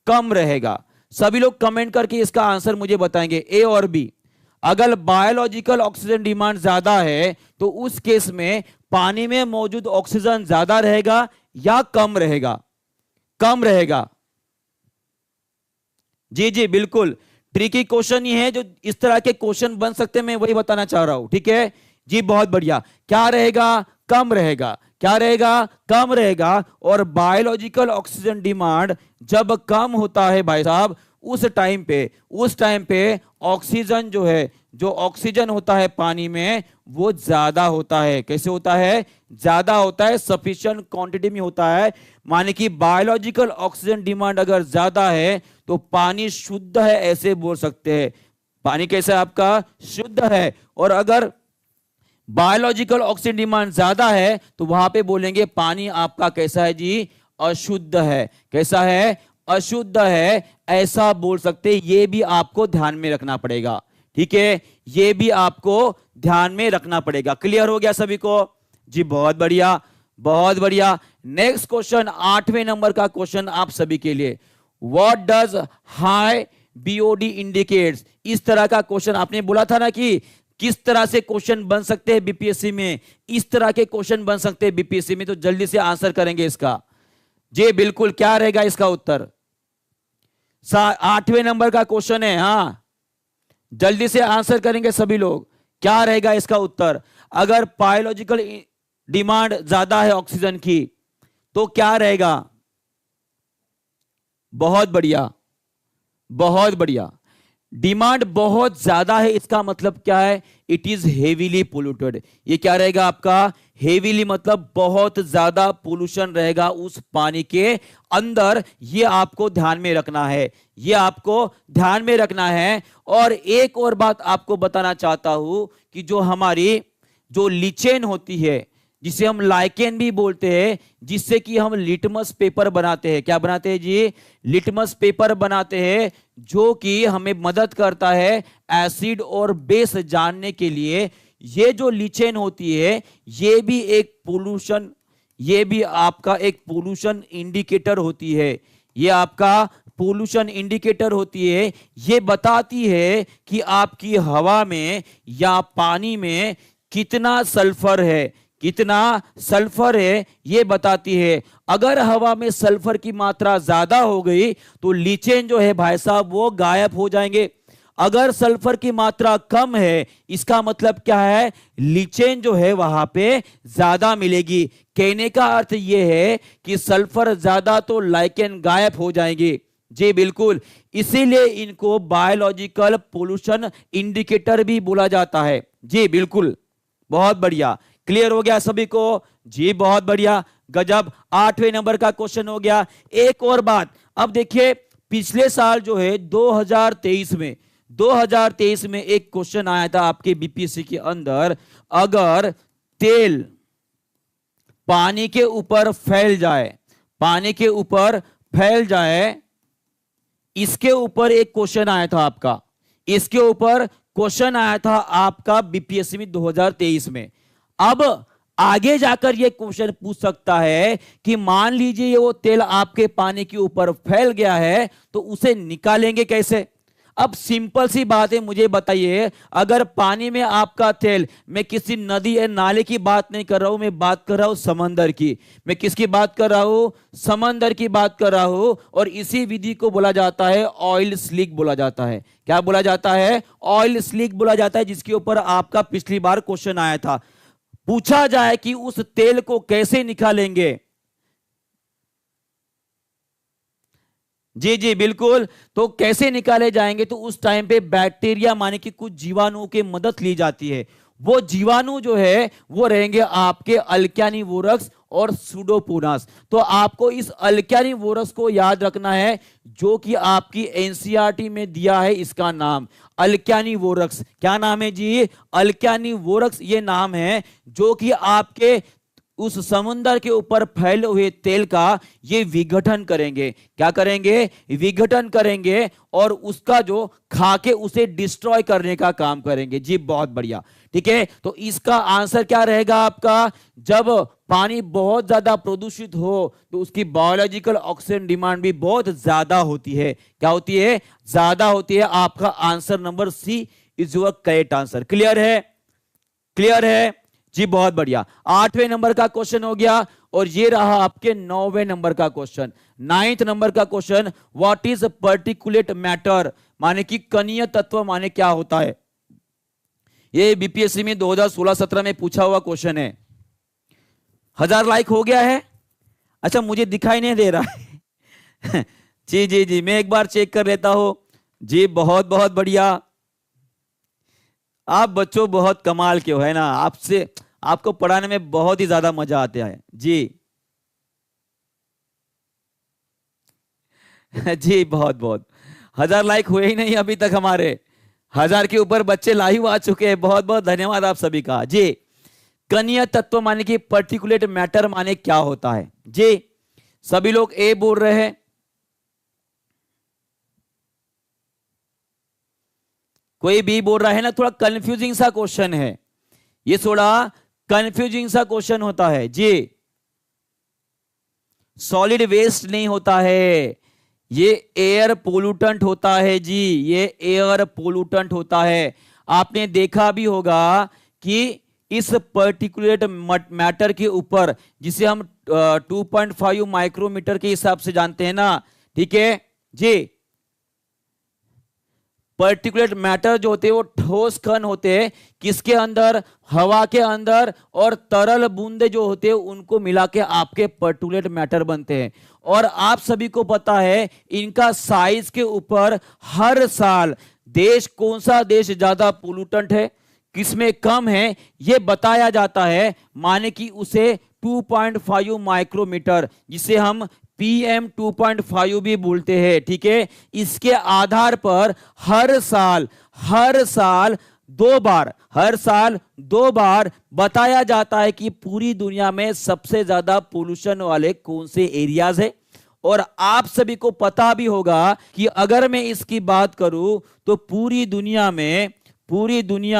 कम रहेगा। सभी लोग कमेंट करके इसका आंसर मुझे बताएंगे, ए और बी। अगर बायोलॉजिकल ऑक्सीजन डिमांड ज्यादा है तो उस केस में पानी में मौजूद ऑक्सीजन ज्यादा रहेगा या कम रहेगा? कम रहेगा। जी जी बिल्कुल, ट्रिकी क्वेश्चन ही है, जो इस तरह के क्वेश्चन बन सकते हैं, मैं वही बताना चाह रहा हूं, ठीक है जी, बहुत बढ़िया। क्या रहेगा? कम रहेगा। क्या रहेगा? कम रहेगा। और बायोलॉजिकल ऑक्सीजन डिमांड जब कम होता है भाई साहब, उस टाइम पे ऑक्सीजन जो है, जो ऑक्सीजन होता है पानी में वो ज्यादा होता है। कैसे होता है? ज्यादा होता है, सफिशिएंट क्वांटिटी में होता है। माने कि बायोलॉजिकल ऑक्सीजन डिमांड अगर ज्यादा है तो पानी शुद्ध है, ऐसे बोल सकते हैं। पानी कैसा है आपका? शुद्ध है। और अगर बायोलॉजिकल ऑक्सीजन डिमांड ज्यादा है तो वहां पे बोलेंगे पानी आपका कैसा है जी? अशुद्ध है। कैसा है? अशुद्ध है, ऐसा बोल सकते। ये भी आपको ध्यान में रखना पड़ेगा, ठीक है, ये भी आपको ध्यान में रखना पड़ेगा। क्लियर हो गया सभी को? जी बहुत बढ़िया, बहुत बढ़िया। नेक्स्ट क्वेश्चन, 8वें नंबर का क्वेश्चन आप सभी के लिए, what does high BOD indicates? इस तरह का क्वेश्चन आपने बोला था ना कि किस तरह से क्वेश्चन बन सकते हैं बीपीएससी में, इस तरह के क्वेश्चन बन सकते हैं बीपीएससी में, तो जल्दी से आंसर करेंगे इसका। जी बिल्कुल, क्या रहेगा इसका उत्तर? 8वें नंबर का क्वेश्चन है, हाँ, जल्दी से आंसर करेंगे सभी लोग। क्या रहेगा इसका उत्तर? अगर बायोलॉजिकल डिमांड ज्यादा है ऑक्सीजन की तो क्या रहेगा? बहुत बढ़िया, बहुत बढ़िया। डिमांड बहुत ज्यादा है, इसका मतलब क्या है? It is heavily polluted. ये क्या रहेगा आपका? हेवीली मतलब बहुत ज्यादा पोल्यूशन रहेगा उस पानी के अंदर। ये आपको ध्यान में रखना है, ये आपको ध्यान में रखना है। और एक और बात आपको बताना चाहता हूं कि जो हमारी जो लीचेन होती है, जिसे हम लाइकेन भी बोलते हैं, जिससे कि हम लिटमस पेपर बनाते हैं। क्या बनाते हैं जी? लिटमस पेपर बनाते हैं, जो कि हमें मदद करता है एसिड और बेस जानने के लिए। ये जो लीचेन होती है ये भी एक पोल्यूशन, ये भी आपका एक पोल्यूशन इंडिकेटर होती है। ये आपका पोल्यूशन इंडिकेटर होती है। ये बताती है कि आपकी हवा में या पानी में कितना सल्फर है, कितना सल्फर है, ये बताती है। अगर हवा में सल्फर की मात्रा ज्यादा हो गई तो लीचेन जो है भाई साहब वो गायब हो जाएंगे। अगर सल्फर की मात्रा कम है, इसका मतलब क्या है? लीचेन जो है वहां पे ज्यादा मिलेगी। कहने का अर्थ यह है कि सल्फर ज्यादा तो लाइकेन गायब हो जाएंगे। जी बिल्कुल, इसीलिए इनको बायोलॉजिकल पोल्यूशन इंडिकेटर भी बोला जाता है। जी बिल्कुल, बहुत बढ़िया। क्लियर हो गया सभी को? जी बहुत बढ़िया, गजब। 8वें नंबर का क्वेश्चन हो गया। एक और बात, अब देखिए पिछले साल जो है 2023 में एक क्वेश्चन आया था आपके बीपीएससी के अंदर, अगर तेल पानी के ऊपर फैल जाए, पानी के ऊपर फैल जाए, इसके ऊपर एक क्वेश्चन आया था आपका, इसके ऊपर क्वेश्चन आया था आपका बीपीएससी में 2023 में। अब आगे जाकर यह क्वेश्चन पूछ सकता है कि मान लीजिए ये वो तेल आपके पानी के ऊपर फैल गया है तो उसे निकालेंगे कैसे? अब सिंपल सी बात है, मुझे बताइए, अगर पानी में आपका तेल, मैं किसी नदी या नाले की बात नहीं कर रहा हूं, मैं बात कर रहा हूं समंदर की। मैं किसकी बात कर रहा हूं? समंदर की बात कर रहा हूं। और इसी विधि को बोला जाता है ऑयल स्लिक बोला जाता है। क्या बोला जाता है? ऑयल स्लिक बोला जाता है, जिसके ऊपर आपका पिछली बार क्वेश्चन आया था। पूछा जाए कि उस तेल को कैसे निकालेंगे? जी जी बिल्कुल, तो कैसे निकाले जाएंगे? तो उस टाइम पे बैक्टीरिया माने कि कुछ जीवाणुओं की मदद ली जाती है। वो जीवाणु जो है वो रहेंगे आपके अल्क्यानिवोरस और सुडोपोनास। तो आपको इस अल्क्यानिवोरस को याद रखना है, जो कि आपकी एनसीईआरटी में दिया है। इसका नाम अल्क्यानिवोरस, क्या नाम है जी? अल्क्यानिवोरस ये नाम है, जो कि आपके उस समुद्र के ऊपर फैले हुए तेल का ये विघटन करेंगे। क्या करेंगे? विघटन करेंगे, और उसका जो खाके उसे डिस्ट्रॉय करने का काम करेंगे जी। बहुत बढ़िया, ठीक है। तो इसका आंसर क्या रहेगा आपका? जब पानी बहुत ज्यादा प्रदूषित हो तो उसकी बायोलॉजिकल ऑक्सीजन डिमांड भी बहुत ज्यादा होती है। क्या होती है? ज्यादा होती है। आपका answer number C is your correct answer. Clear है? क्लियर है जी, बहुत बढ़िया। 8वें नंबर का क्वेश्चन हो गया, और ये रहा आपके 9वें नंबर का क्वेश्चन। 9th नंबर का question, what is particulate matter, माने कि कणीय तत्व माने क्या होता है? ये बीपीएससी में 2016-17 में पूछा हुआ क्वेश्चन है। 1000 लाइक हो गया है? अच्छा, मुझे दिखाई नहीं दे रहा है जी जी जी, मैं एक बार चेक कर लेता हूं जी। बहुत बहुत बढ़िया, आप बच्चों बहुत कमाल के हो, है ना? आपसे आपको पढ़ाने में बहुत ही ज्यादा मजा आता है जी जी, बहुत बहुत। 1000 लाइक हुए ही नहीं अभी तक हमारे। 1000 के ऊपर बच्चे लाइव आ चुके हैं। बहुत बहुत धन्यवाद आप सभी का जी। कणीय तत्व माने कि पर्टिकुलेट मैटर माने क्या होता है जी? सभी लोग ए बोल रहे हैं, कोई बी बोल रहा है ना? थोड़ा कंफ्यूजिंग सा क्वेश्चन है ये, थोड़ा कंफ्यूजिंग सा क्वेश्चन होता है जी। सॉलिड वेस्ट नहीं होता है, ये एयर पोल्यूटेंट होता है जी। ये एयर पोल्यूटेंट होता है। आपने देखा भी होगा कि इस पर्टिकुलेट मैटर के ऊपर, जिसे हम 2.5 माइक्रोमीटर के हिसाब से जानते हैं ना, ठीक है जी। पर्टिकुलेट मैटर जो होते हैं वो ठोस कण होते हैं, किसके अंदर? हवा के अंदर, और तरल बूंदे जो होते हैं उनको मिला के आपके पर्टिकुलेट मैटर बनते हैं। और आप सभी को पता है इनका साइज के ऊपर हर साल देश, कौन सा देश ज्यादा पोल्यूटेंट है, किसमें कम है, यह बताया जाता है। माने कि उसे 2.5 माइक्रोमीटर, जिसे हम PM 2.5 भी बोलते हैं, ठीक है। इसके आधार पर हर साल 2 बार, हर साल 2 बार बताया जाता है कि पूरी दुनिया में सबसे ज्यादा पोल्यूशन वाले कौन से एरियाज है। और आप सभी को पता भी होगा कि अगर मैं इसकी बात करूं तो पूरी दुनिया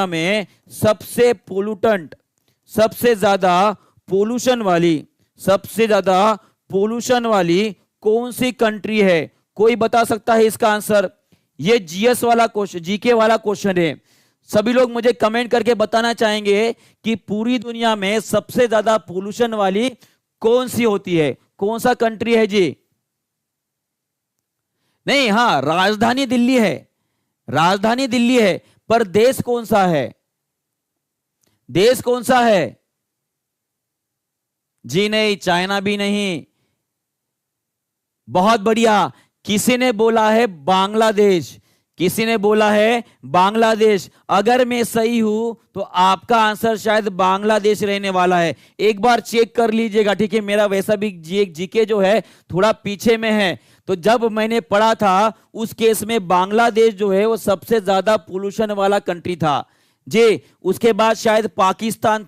में सबसे पोल्यूटेंट, सबसे ज्यादा पोल्यूशन वाली कौन सी कंट्री है? कोई बता सकता है इसका आंसर? ये जीएस वाला क्वेश्चन, जीके वाला क्वेश्चन है। सभी लोग मुझे कमेंट करके बताना चाहेंगे कि पूरी दुनिया में सबसे ज्यादा पोल्यूशन वाली कौन सी होती है, कौन सा कंट्री है जी? नहीं, हाँ, राजधानी दिल्ली है, पर देश कौन सा है? देश कौन सा है जी? नहीं, चाइना भी नहीं। बहुत बढ़िया, किसी ने बोला है बांग्लादेश। अगर मैं सही हूं तो आपका आंसर शायद बांग्लादेश रहने वाला है। एक बार चेक कर लीजिएगा, ठीक है। मेरा वैसा भी जीके जो है थोड़ा पीछे में है, तो जब मैंने पढ़ा था उस केस में बांग्लादेश जो है वो सबसे ज्यादा पोल्यूशन वाला कंट्री था जी। उसके बाद शायद पाकिस्तान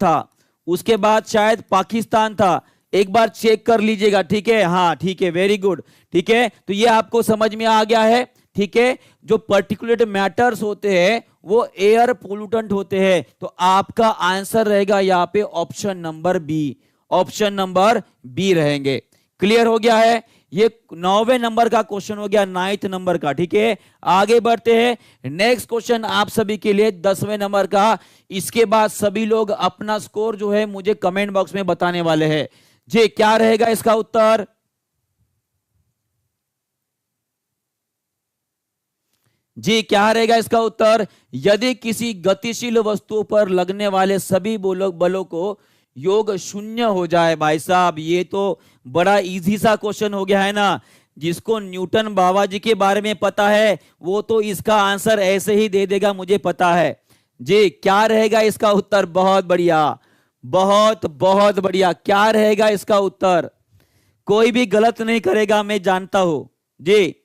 था, एक बार चेक कर लीजिएगा, ठीक है। हाँ, ठीक है, वेरी गुड, ठीक है। तो ये आपको समझ में आ गया है, ठीक है। जो पर्टिकुलेट मैटर्स होते हैं वो एयर पोल्यूटेंट होते हैं। तो आपका आंसर रहेगा यहाँ पे ऑप्शन नंबर बी रहेंगे। क्लियर हो गया है? ये 9वें नंबर का क्वेश्चन हो गया, 9th नंबर का, ठीक है। आगे बढ़ते हैं। नेक्स्ट क्वेश्चन आप सभी के लिए 10वें नंबर का। इसके बाद सभी लोग अपना स्कोर जो है मुझे कमेंट बॉक्स में बताने वाले हैं जी। क्या रहेगा इसका उत्तर? जी, क्या रहेगा इसका उत्तर? यदि किसी गतिशील वस्तु पर लगने वाले सभी बलों को योग शून्य हो जाए। भाई साहब, ये तो बड़ा इजी सा क्वेश्चन हो गया है ना। जिसको न्यूटन बाबा जी के बारे में पता है वो तो इसका आंसर ऐसे ही दे देगा, मुझे पता है। जी क्या रहेगा इसका उत्तर? बहुत बढ़िया, बहुत बहुत बढ़िया। क्या रहेगा इसका उत्तर? कोई भी गलत नहीं करेगा, मैं जानता हूं जी।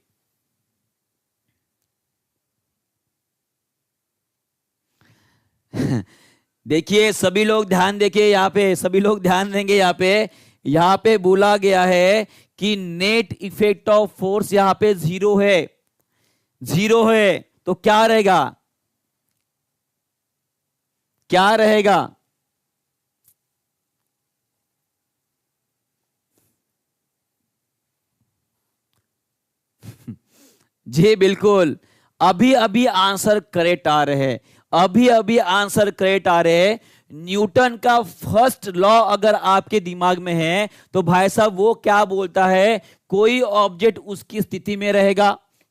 देखिए सभी लोग ध्यान देखिए यहाँ पे, सभी लोग ध्यान देंगे यहाँ पे। यहाँ पे बोला गया है कि नेट इफेक्ट ऑफ फोर्स यहाँ पे जीरो है, जीरो है। तो क्या रहेगा? क्या रहेगा? जी बिल्कुल, अभी अभी आंसर करेक्ट आ रहे हैं, अभी अभी आंसर करेक्ट आ रहे हैं। न्यूटन का फर्स्ट लॉ अगर आपके दिमाग में है तो भाई साहब वो क्या बोलता है? कोई ऑब्जेक्ट उसकी स्थिति में रहेगा।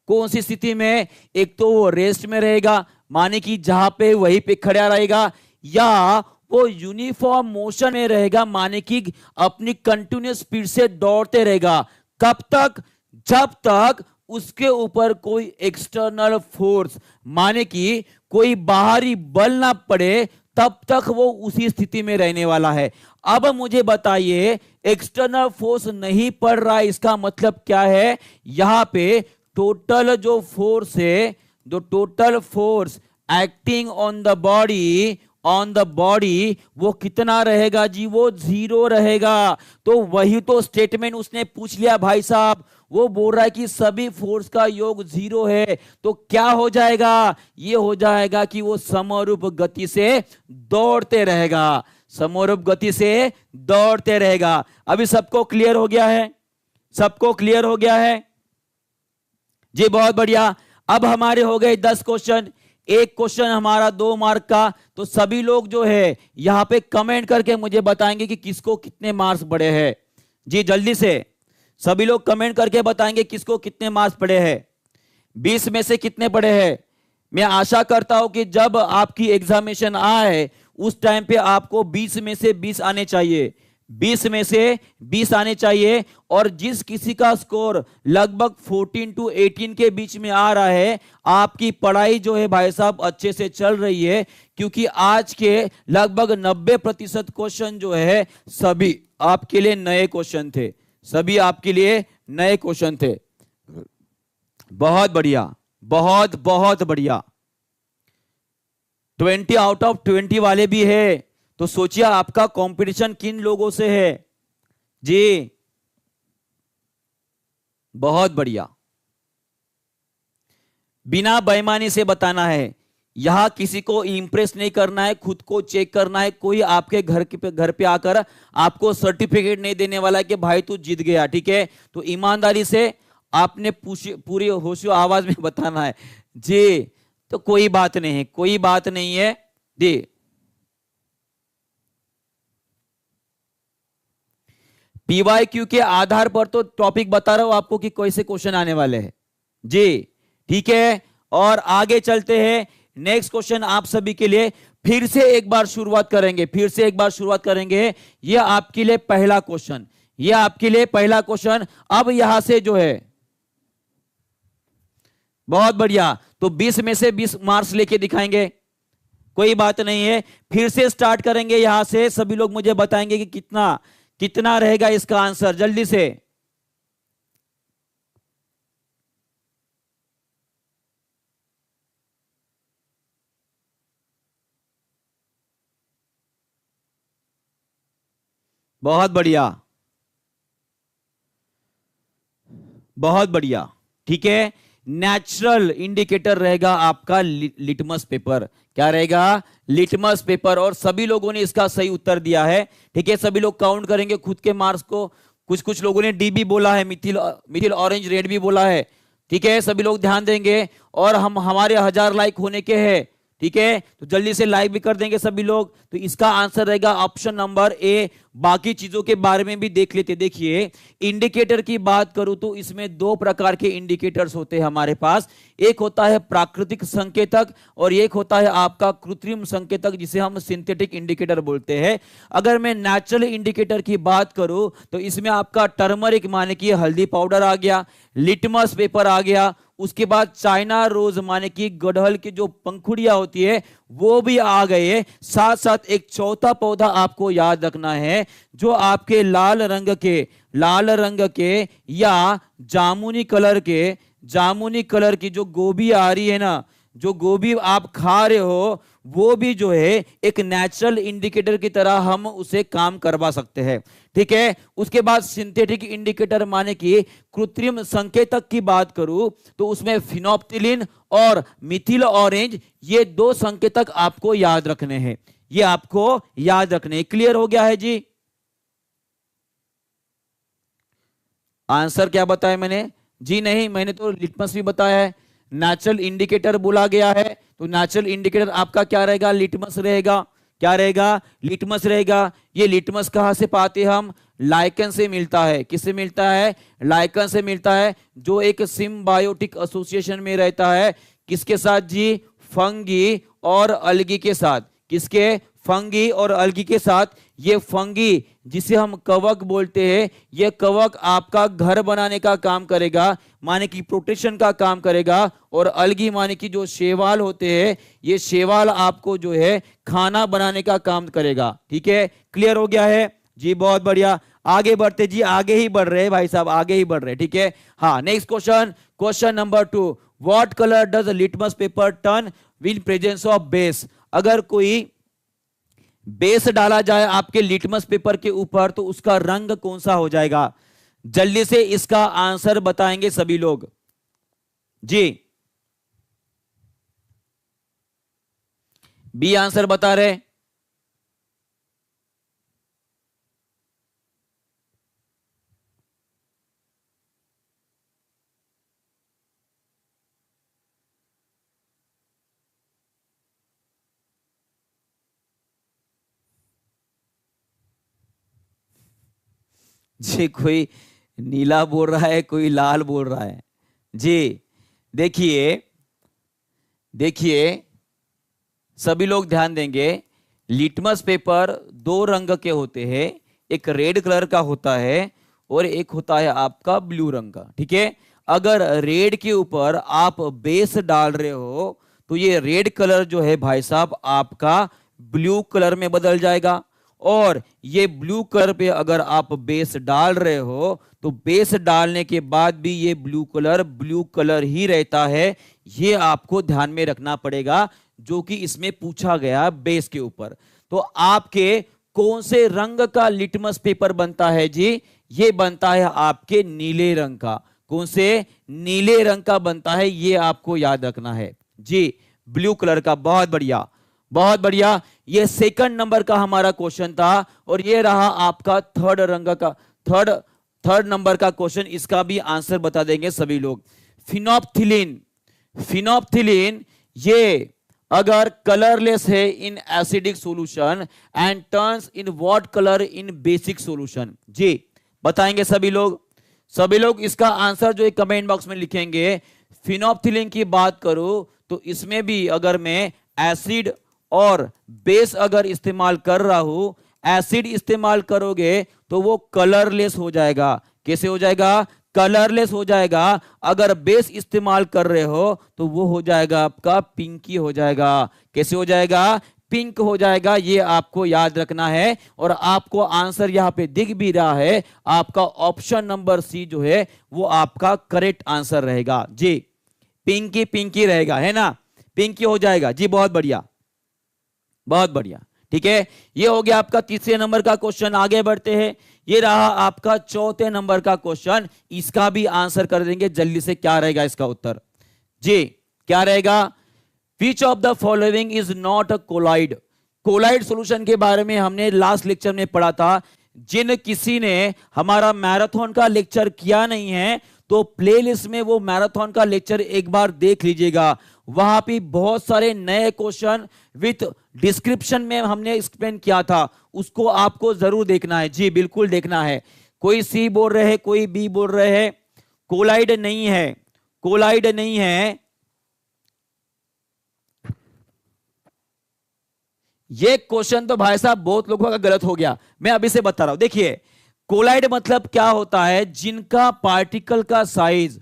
कौन सी स्थिति में? एक तो वो रेस्ट में रहेगा, माने कि जहां पे वहीं पे खड़ा रहेगा, या वो यूनिफॉर्म मोशन में रहेगा, माने कि अपनी कंटिन्यूस स्पीड से दौड़ते रहेगा। कब तक? जब तक उसके ऊपर कोई एक्सटर्नल फोर्स, माने कि कोई बाहरी बल ना पड़े, तब तक वो उसी स्थिति में रहने वाला है। अब मुझे बताइए, एक्सटर्नल फोर्स नहीं पड़ रहा है, इसका मतलब क्या है? यहां पे टोटल जो फोर्स है, जो total force acting on the body, on the body, वो कितना रहेगा जी? वो जीरो रहेगा। तो वही तो स्टेटमेंट उसने पूछ लिया भाई साहब। वो बोल रहा है कि सभी फोर्स का योग जीरो है, तो क्या हो जाएगा? ये हो जाएगा कि वो समरूप गति से दौड़ते रहेगा, समरूप गति से दौड़ते रहेगा। अभी सबको क्लियर हो गया है? सबको क्लियर हो गया है जी? बहुत बढ़िया। अब हमारे हो गए 10 क्वेश्चन, एक क्वेश्चन हमारा 2 मार्क का। तो सभी लोग जो है यहां पे कमेंट करके मुझे बताएंगे कि किसको कितने मार्क्स पड़े हैं जी। जल्दी से सभी लोग कमेंट करके बताएंगे किसको कितने मार्क्स पड़े हैं, 20 में से कितने पड़े हैं। मैं आशा करता हूं कि जब आपकी एग्जामिनेशन आए उस टाइम पे आपको 20 में से 20 आने चाहिए, 20 में से 20 आने चाहिए। और जिस किसी का स्कोर लगभग 14 to 18 के बीच में आ रहा है, आपकी पढ़ाई जो है भाई साहब अच्छे से चल रही है, क्योंकि आज के लगभग 90% क्वेश्चन जो है सभी आपके लिए नए क्वेश्चन थे, सभी आपके लिए नए क्वेश्चन थे। बहुत बढ़िया, बहुत बहुत बढ़िया। 20 आउट ऑफ 20 वाले भी है। तो सोचिए आपका कंपटीशन किन लोगों से है जी। बहुत बढ़िया। बिना बेईमानी से बताना है, यहां किसी को इंप्रेस नहीं करना है, खुद को चेक करना है। कोई आपके घर पे आकर आपको सर्टिफिकेट नहीं देने वाला है कि भाई तू जीत गया, ठीक है? तो ईमानदारी से आपने पूरी होशो आवाज में बताना है जी। तो कोई बात नहीं है, कोई बात नहीं है जी। पीवाईक्यू के आधार पर तो टॉपिक बता रहा हूं आपको कि कैसे क्वेश्चन आने वाले हैं जी, ठीक है? और आगे चलते हैं। नेक्स्ट क्वेश्चन आप सभी के लिए फिर से एक बार शुरुआत करेंगे, फिर से एक बार शुरुआत करेंगे। यह आपके लिए पहला क्वेश्चन, यह आपके लिए पहला क्वेश्चन। अब यहां से जो है, बहुत बढ़िया, तो 20 में से 20 मार्क्स लेके दिखाएंगे, कोई बात नहीं है। फिर से स्टार्ट करेंगे यहां से। सभी लोग मुझे बताएंगे कि कितना कितना रहेगा इसका आंसर, जल्दी से। बहुत बढ़िया, बहुत बढ़िया, ठीक है। नेचुरल इंडिकेटर रहेगा आपका लिटमस पेपर। क्या रहेगा? Litmus paper. और सभी लोगों ने इसका सही उत्तर दिया है, ठीक है? सभी लोग काउंट करेंगे खुद के मार्क्स को। कुछ कुछ लोगों ने डी भी बोला है, मिथिल मिथिल ऑरेंज रेड भी बोला है, ठीक है? सभी लोग ध्यान देंगे। और हम हमारे 1000 लाइक होने के हैं, ठीक है? तो जल्दी से लाइक भी कर देंगे सभी लोग। तो इसका आंसर रहेगा ऑप्शन नंबर ए। बाकी चीजों के बारे में भी देख लेते। देखिए, इंडिकेटर की बात करूं तो इसमें 2 प्रकार के इंडिकेटर्स होते हैं हमारे पास। एक होता है प्राकृतिक संकेतक और एक होता है आपका कृत्रिम संकेतक, जिसे हम सिंथेटिक इंडिकेटर बोलते हैं। अगर मैं नेचुरल इंडिकेटर की बात करूं तो इसमें आपका टर्मरिक माने कि हल्दी पाउडर आ गया, लिटमस पेपर आ गया, उसके बाद चाइना रोज माने कि गुड़हल की जो पंखुड़ियां होती है वो भी आ गए है। साथ साथ एक चौथा पौधा आपको याद रखना है, जो आपके लाल रंग के या जामुनी कलर की जो गोभी आ रही है ना, जो गोभी आप खा रहे हो, वो भी जो है एक नेचुरल इंडिकेटर की तरह हम उसे काम करवा सकते हैं। ठीक है, उसके बाद सिंथेटिक इंडिकेटर माने कि कृत्रिम संकेतक की बात करूं तो उसमें फिनोप्थिलिन और मिथिल ऑरेंज, ये 2 संकेतक आपको याद रखने हैं, ये आपको याद रखने हैं। क्लियर हो गया है जी? आंसर क्या बताया मैंने? जी नहीं, मैंने तो लिटमस भी बताया है। नेचुरल इंडिकेटर बोला गया है, तो नेचुरल इंडिकेटर आपका क्या रहेगा? लिटमस रहेगा। क्या रहेगा? लिटमस रहेगा। ये लिटमस कहां से पाते हम? लाइकन से मिलता है। किससे मिलता है? लाइकन से मिलता है, जो एक सिम्बायोटिक एसोसिएशन में रहता है। किसके साथ जी? फंगी और अलगी के साथ। किसके? फंगी और अलगी के साथ। ये फंगी जिसे हम कवक बोलते हैं, ये कवक आपका घर बनाने का काम करेगा, माने कि प्रोटेक्शन का काम करेगा। और अलगी माने कि जो शैवाल होते हैं, ये शैवाल आपको जो है खाना बनाने का काम करेगा। ठीक है, क्लियर हो गया है जी? बहुत बढ़िया, आगे बढ़ते जी, आगे ही बढ़ रहे भाई साहब, आगे ही बढ़ रहे। ठीक है, हाँ, next question, question number 2, what colour does litmus paper turn with presence of base? अगर कोई बेस डाला जाए आपके लिटमस पेपर के ऊपर तो उसका रंग कौन सा हो जाएगा? जल्दी से इसका आंसर बताएंगे सभी लोग जी। बी आंसर बता रहे। जी, कोई नीला बोल रहा है, कोई लाल बोल रहा है जी। देखिए देखिए, सभी लोग ध्यान देंगे, लिटमस पेपर 2 रंग के होते हैं, एक रेड कलर का होता है और एक होता है आपका ब्लू रंग का। ठीक है, अगर रेड के ऊपर आप बेस डाल रहे हो तो ये रेड कलर जो है भाई साहब आपका ब्लू कलर में बदल जाएगा। और ये ब्लू कलर पे अगर आप बेस डाल रहे हो तो बेस डालने के बाद भी ये ब्लू कलर ही रहता है। ये आपको ध्यान में रखना पड़ेगा, जो कि इसमें पूछा गया बेस के ऊपर। तो आपके कौन से रंग का लिटमस पेपर बनता है जी? ये बनता है आपके नीले रंग का। कौन से? नीले रंग का बनता है, ये आपको याद रखना है जी, ब्लू कलर का। बहुत बढ़िया, बहुत बढ़िया। ये सेकंड नंबर का हमारा क्वेश्चन था और ये रहा आपका थर्ड नंबर का क्वेश्चन। इसका भी आंसर बता देंगे सभी लोग। फिनोप्थिलिन ये अगर कलरलेस है in acidic solution and turns in what colour in basic solution? जी, बताएंगे सभी लोग। सभी लोग इसका आंसर जो है कमेंट बॉक्स में लिखेंगे। फिनोप्थिलिन की बात करूं तो इसमें भी अगर मैं एसिड और बेस अगर इस्तेमाल कर रहा हूं, एसिड इस्तेमाल करोगे तो वो कलरलेस हो जाएगा। कैसे हो जाएगा? कलरलेस हो जाएगा। अगर बेस इस्तेमाल कर रहे हो तो वो हो जाएगा आपका पिंकी हो जाएगा। कैसे हो जाएगा? पिंक हो जाएगा। ये आपको याद रखना है। और आपको आंसर यहां पे दिख भी रहा है, आपका ऑप्शन नंबर सी जो है वो आपका करेक्ट आंसर रहेगा जी। पिंकी रहेगा, है ना? पिंकी हो जाएगा जी। बहुत बढ़िया, बहुत बढ़िया। ठीक है, ये हो गया आपका तीसरे नंबर का क्वेश्चन। आगे बढ़ते हैं, ये रहा आपका चौथे नंबर का क्वेश्चन। इसका भी आंसर कर देंगे जल्दी से। क्या रहेगा इसका उत्तर जी? क्या रहेगा? Which of the following is not a colloid? Colloid solution के बारे में हमने लास्ट लेक्चर में पढ़ा था। जिन किसी ने हमारा मैराथन का लेक्चर किया नहीं है तो प्लेलिस्ट में वो मैराथन का लेक्चर एक बार देख लीजिएगा। वहां पे बहुत सारे नए क्वेश्चन विथ डिस्क्रिप्शन में हमने एक्सप्लेन किया था, उसको आपको जरूर देखना है जी, बिल्कुल देखना है। कोई सी बोल रहे हैं, कोई बी बोल रहे हैं। कोलाइड नहीं है, कोलाइड नहीं है। ये क्वेश्चन तो भाई साहब बहुत लोगों का गलत हो गया, मैं अभी से बता रहा हूं। देखिए, कोलाइड मतलब क्या होता है? जिनका पार्टिकल का साइज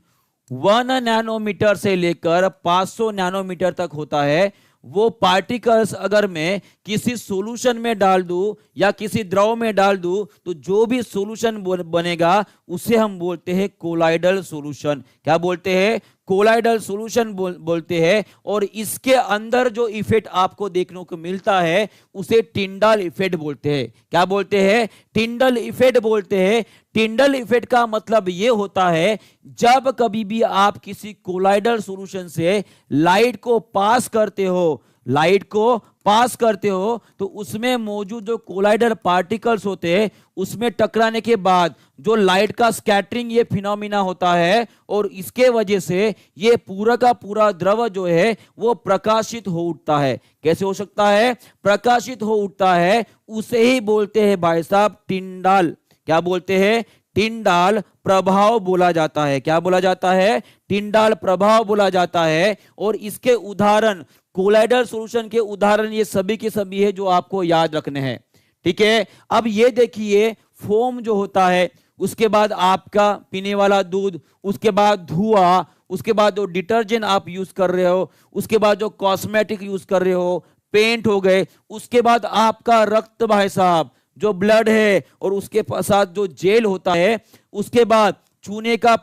1 नैनोमीटर से लेकर 500 नैनोमीटर तक होता है, वो पार्टिकल्स अगर मैं किसी सॉल्यूशन में डाल दूं या किसी द्रव में डाल दूं तो जो भी सॉल्यूशन बनेगा उसे हम बोलते हैं कोलाइडल सॉल्यूशन। क्या बोलते हैं? कोलाइडल सॉल्यूशन बोलते हैं। और इसके अंदर जो इफेक्ट आपको देखने को मिलता है उसे टिंडल इफेक्ट बोलते हैं। क्या बोलते हैं? टिंडल इफेक्ट बोलते हैं। टिंडल इफेक्ट का मतलब यह होता है जब कभी भी आप किसी कोलाइडल सॉल्यूशन से लाइट को पास करते हो तो उसमें मौजूद जो कोलाइडल पार्टिकल्स होते हैं उसमें टकराने के बाद जो लाइट का स्कैटरिंग ये फिनोमिना होता है और इसके वजह से ये पूरा का पूरा द्रव जो है वो प्रकाशित हो उठता है। कैसे हो सकता है? प्रकाशित हो उठता है। उसे ही बोलते हैं भाई साहब टिंडल। क्या बोलते हैं? टिंडल प्रभाव बोला जाता है। क्या बोला जाता है? टिंडल प्रभाव बोला जाता है। और इसके उदाहरण, कोलाइडल सॉल्यूशन के उदाहरण ये सभी के सभी है जो आपको याद रखने हैं। ठीक है, अब ये देखिए फोम जो होता है, उसके बाद आपका पीने वाला दूध, उसके बाद धुआं, उसके बाद जो डिटर्जेंट आप यूज कर रहे हो, उसके बाद जो कॉस्मेटिक यूज कर रहे हो, पेंट हो गए, उसके बाद आपका रक्त भाई साहब जो ब्लड है, और उसके साथ जो जेल होता है, उसके बाद चूने का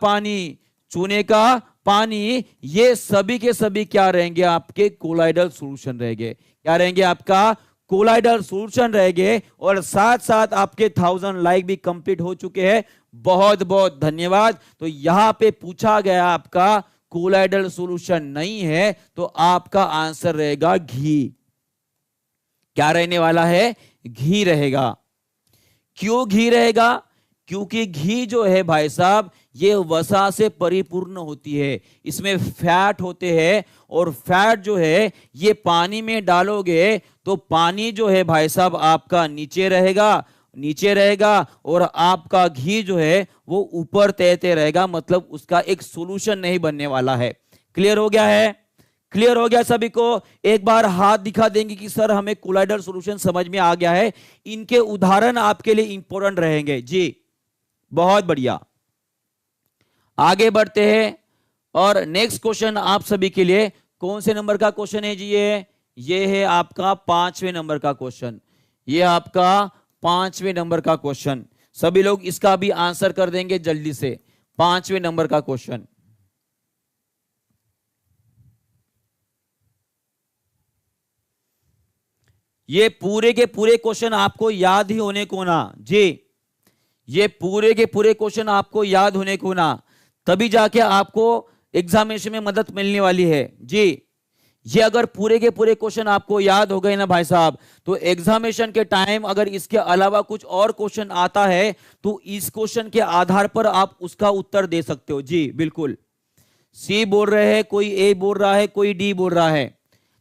पानी, ये सभी के सभी क्या रहेंगे? आपके कोलाइडल सॉल्यूशन रहेंगे। क्या रहेंगे? आपका कोलाइडल सॉल्यूशन रहेंगे। और साथ साथ आपके 1000 लाइक भी कंप्लीट हो चुके हैं। बहुत बहुत धन्यवाद। तो यहां पे पूछा गया आपका कोलाइडल सॉल्यूशन नहीं है तो आपका आंसर रहेगा घी। क्या रहने वाला है? घी रहेगा। क्यों घी रहेगा? क्योंकि घी जो है भाई साहब ये वसा से परिपूर्ण होती है, इसमें फैट होते हैं, और फैट जो है ये पानी में डालोगे तो पानी जो है भाई साहब आपका नीचे रहेगा और आपका घी जो है वो ऊपर तैरते रहेगा, मतलब उसका एक सॉल्यूशन नहीं बनने वाला है। क्लियर हो गया है? क्लियर हो गया सभी को? एक बार हाथ दिखा देंगे कि सर हमें कोलाइडल सॉल्यूशन समझ में आ गया है। इनके उदाहरण आपके लिए इंपॉर्टेंट रहेंगे जी। बहुत बढ़िया, आगे बढ़ते हैं। और नेक्स्ट क्वेश्चन आप सभी के लिए कौन से नंबर का क्वेश्चन है जी? ये है आपका 5वें नंबर का क्वेश्चन। ये आपका 5वें नंबर का क्वेश्चन। सभी लोग इसका भी आंसर कर देंगे जल्दी से। 5वें नंबर का क्वेश्चन, ये पूरे के पूरे क्वेश्चन आपको याद ही होने को ना जी, ये पूरे के पूरे क्वेश्चन आपको याद होने को ना, तभी जाके आपको एग्जामिनेशन में मदद मिलने वाली है जी। ये अगर पूरे के पूरे क्वेश्चन आपको याद हो गए ना भाई साहब, तो एग्जामिनेशन के टाइम अगर इसके अलावा कुछ और क्वेश्चन आता है तो इस क्वेश्चन के आधार पर आप उसका उत्तर दे सकते हो जी। बिल्कुल, सी बोल रहे हैं, कोई ए बोल रहा है, कोई डी बोल रहा है,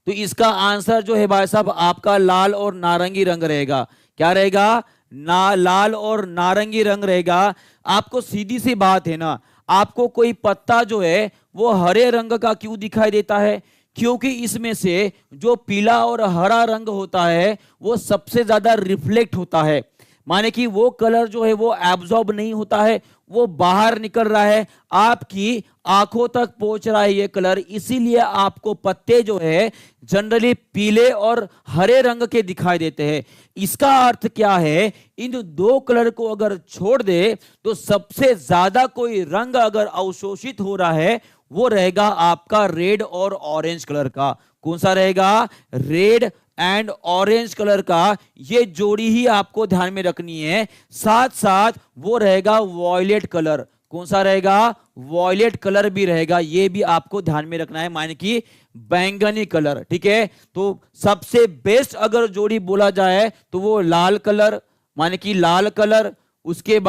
तो इसका आंसर जो है भाई साहब आपका लाल और नारंगी रंग रहेगा। क्या रहेगा? लाल और नारंगी रंग रहेगा। आपको सीधी सी बात है ना, आपको कोई पत्ता जो है वो हरे रंग का क्यों दिखाई देता है? क्योंकि इसमें से जो पीला और हरा रंग होता है वो सबसे ज्यादा रिफ्लेक्ट होता है, माने कि वो कलर जो है वो एब्जॉर्ब नहीं होता है, वो बाहर निकल रहा है, आपकी आंखों तक पहुंच रहा है ये कलर, इसीलिए आपको पत्ते जो है जनरली पीले और हरे रंग के दिखाई देते हैं। इसका अर्थ क्या है? इन दो कलर को अगर छोड़ दे तो सबसे ज्यादा कोई रंग अगर अवशोषित हो रहा है वो रहेगा आपका रेड और ऑरेंज कलर का। कौन सा रहेगा? रेड एंड ऑरेंज कलर का। ये जोड़ी ही आपको ध्यान में रखनी है। साथ साथ वो रहेगा वॉयलेट कलर। कौन सा रहेगा? वॉयलेट कलर भी रहेगा, ये भी आपको ध्यान में रखना है, माने कि बैंगनी कलर। ठीक है, तो सबसे बेस्ट अगर जोड़ी बोला जाए तो वो लाल कलर, माने कि लाल कलर, उसके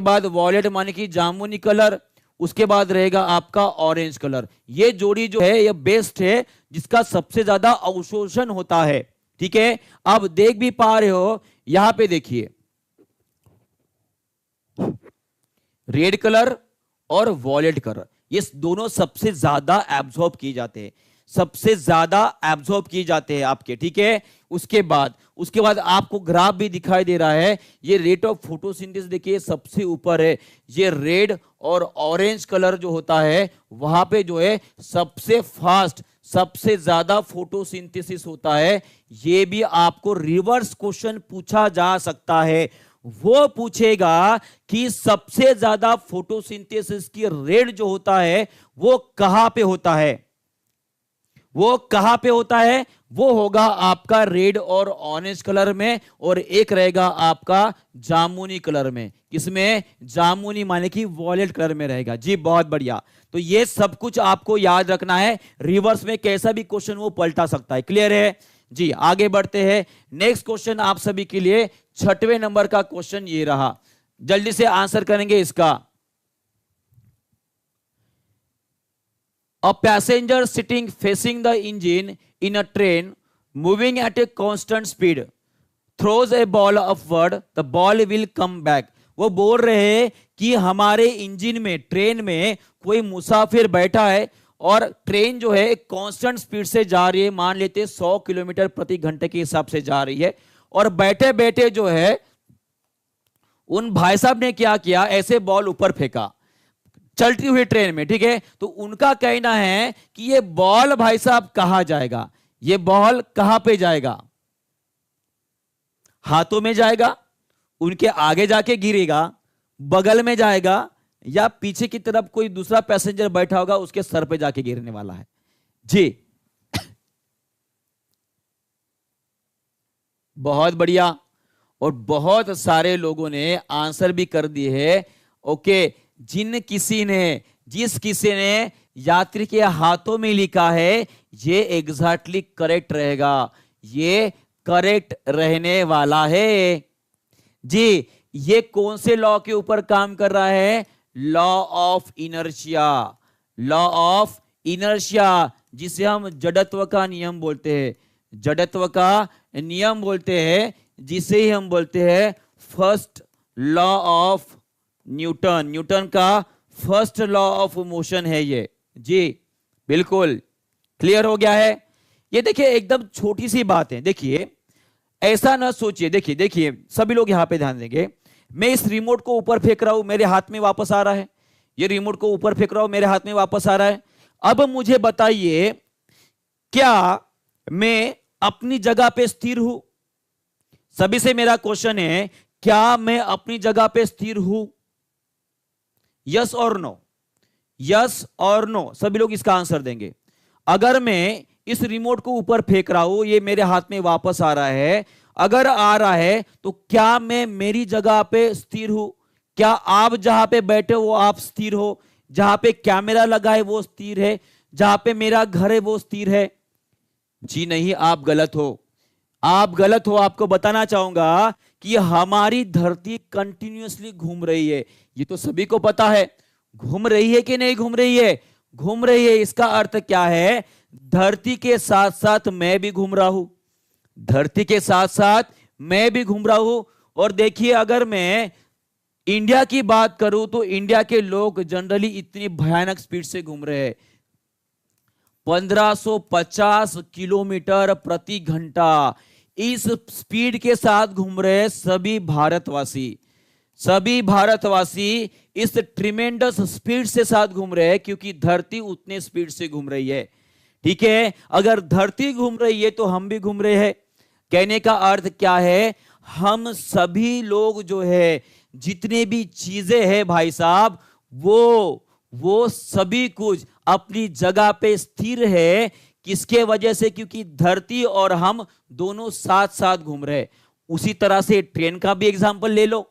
बाद वॉयलेट माने कि जामुनी कलर, उसके बाद रहेगा आपका ऑरेंज कलर। ये जोड़ी जो है ये बेस्ट है, जिसका सबसे ज्यादा अवशोषण होता है। ठीक है, अब देख भी पा रहे हो, यहां पे देखिए रेड कलर और वॉयलेट कलर, ये दोनों सबसे ज्यादा एब्जॉर्ब किए जाते हैं, सबसे ज्यादा एब्जॉर्ब किए जाते हैं आपके। ठीक है, उसके बाद आपको ग्राफ भी दिखाई दे रहा है, ये रेट ऑफ फोटोसिंथेसिस देखिए सबसे ऊपर है, ये रेड और ऑरेंज कलर जो होता है वहां पे जो है सबसे फास्ट, सबसे ज्यादा फोटोसिंथेसिस होता है। ये भी आपको रिवर्स क्वेश्चन पूछा जा सकता है। वो पूछेगा कि सबसे ज्यादा फोटोसिंथेसिस की रेट जो होता है वो कहां पे होता है, वो कहां पे होता है? वो होगा आपका रेड और ऑरेंज कलर में, और एक रहेगा आपका जामुनी कलर में। किसमें? जामुनी माने कि वॉयलेट कलर में रहेगा। जी बहुत बढ़िया। तो ये सब कुछ आपको याद रखना है, रिवर्स में कैसा भी क्वेश्चन वो पलटा सकता है। क्लियर है जी? आगे बढ़ते हैं। नेक्स्ट क्वेश्चन आप सभी के लिए 6वें नंबर का क्वेश्चन ये रहा, जल्दी से आंसर करेंगे इसका। A passenger sitting facing the engine in a train moving at a constant speed throws a ball upward, the ball will come back. वो बोल रहे हैं कि हमारे इंजन में, ट्रेन में कोई मुसाफिर बैठा है और ट्रेन जो है एक कांस्टेंट स्पीड से जा रही है, मान लेते हैं 100 किलोमीटर प्रति घंटे के हिसाब से जा रही है, और बैठे बैठे जो है उन भाई साहब ने क्या किया, ऐसे बॉल ऊपर फेंका चलती हुई ट्रेन में। ठीक है, तो उनका कहना है कि ये बॉल भाई साहब कहां जाएगा, ये बॉल कहां पे जाएगा? हाथों में जाएगा, उनके आगे जाके गिरेगा, बगल में जाएगा, या पीछे की तरफ कोई दूसरा पैसेंजर बैठा होगा उसके सर पे जाके गिरने वाला है? जी बहुत बढ़िया, और बहुत सारे लोगों ने आंसर भी कर दिए है। ओके, जिस किसी ने यात्री के हाथों में लिखा है ये एग्जैक्टली करेक्ट रहेगा, ये करेक्ट रहने वाला है। जी ये कौन से लॉ के ऊपर काम कर रहा है? Law of inertia, law of inertia, जिसे हम जड़त्व का नियम बोलते हैं, जड़त्व का नियम बोलते हैं, जिसे ही हम बोलते हैं first law of Newton, Newton का फर्स्ट लॉ ऑफ मोशन है ये। जी बिल्कुल क्लियर हो गया है। ये देखिए एकदम छोटी सी बात है, देखिए ऐसा ना सोचिए, देखिए देखिए सभी लोग यहां पे ध्यान देंगे, मैं इस रिमोट को ऊपर फेंक रहा हूं, मेरे हाथ में वापस आ रहा है, ये रिमोट को ऊपर फेंक रहा हूं, मेरे हाथ में वापस आ रहा है। अब मुझे बताइए क्या मैं अपनी जगह पे स्थिर हूं? सभी से मेरा क्वेश्चन है, क्या मैं अपनी जगह पे स्थिर हूं? यस और नो, यस और नो, सभी लोग इसका आंसर देंगे। अगर मैं इस रिमोट को ऊपर फेंक रहा हूं, ये मेरे हाथ में वापस आ रहा है, अगर आ रहा है तो क्या मैं मेरी जगह पे स्थिर हूं? क्या आप जहां पे बैठे हो आप स्थिर हो? जहां पे कैमरा लगा है वो स्थिर है? जहां पे मेरा घर है वो स्थिर है? जी नहीं, आप गलत हो, आप गलत हो। आपको बताना चाहूंगा कि हमारी धरती कंटिन्यूअसली घूम रही है, ये तो सभी को पता है। घूम रही है कि नहीं घूम रही है? घूम रही है। इसका अर्थ क्या है? धरती के साथ साथ मैं भी घूम रहा हूं, धरती के साथ साथ मैं भी घूम रहा हूं। और देखिए अगर मैं इंडिया की बात करूं तो इंडिया के लोग जनरली इतनी भयानक स्पीड से घूम रहे हैं, 1550 किलोमीटर प्रति घंटा, इस स्पीड के साथ घूम रहे सभी भारतवासी, सभी भारतवासी इस ट्रिमेंडस स्पीड से साथ घूम रहे हैं, क्योंकि धरती उतने स्पीड से घूम रही है। ठीक है, अगर धरती घूम रही है तो हम भी घूम रहे हैं। कहने का अर्थ क्या है? हम सभी लोग जो है, जितने भी चीजें हैं भाई साहब, वो सभी कुछ अपनी जगह पे स्थिर है। किसके वजह से? क्योंकि धरती और हम दोनों साथ साथ घूम रहे हैं। उसी तरह से ट्रेन का भी एग्जांपल ले लो,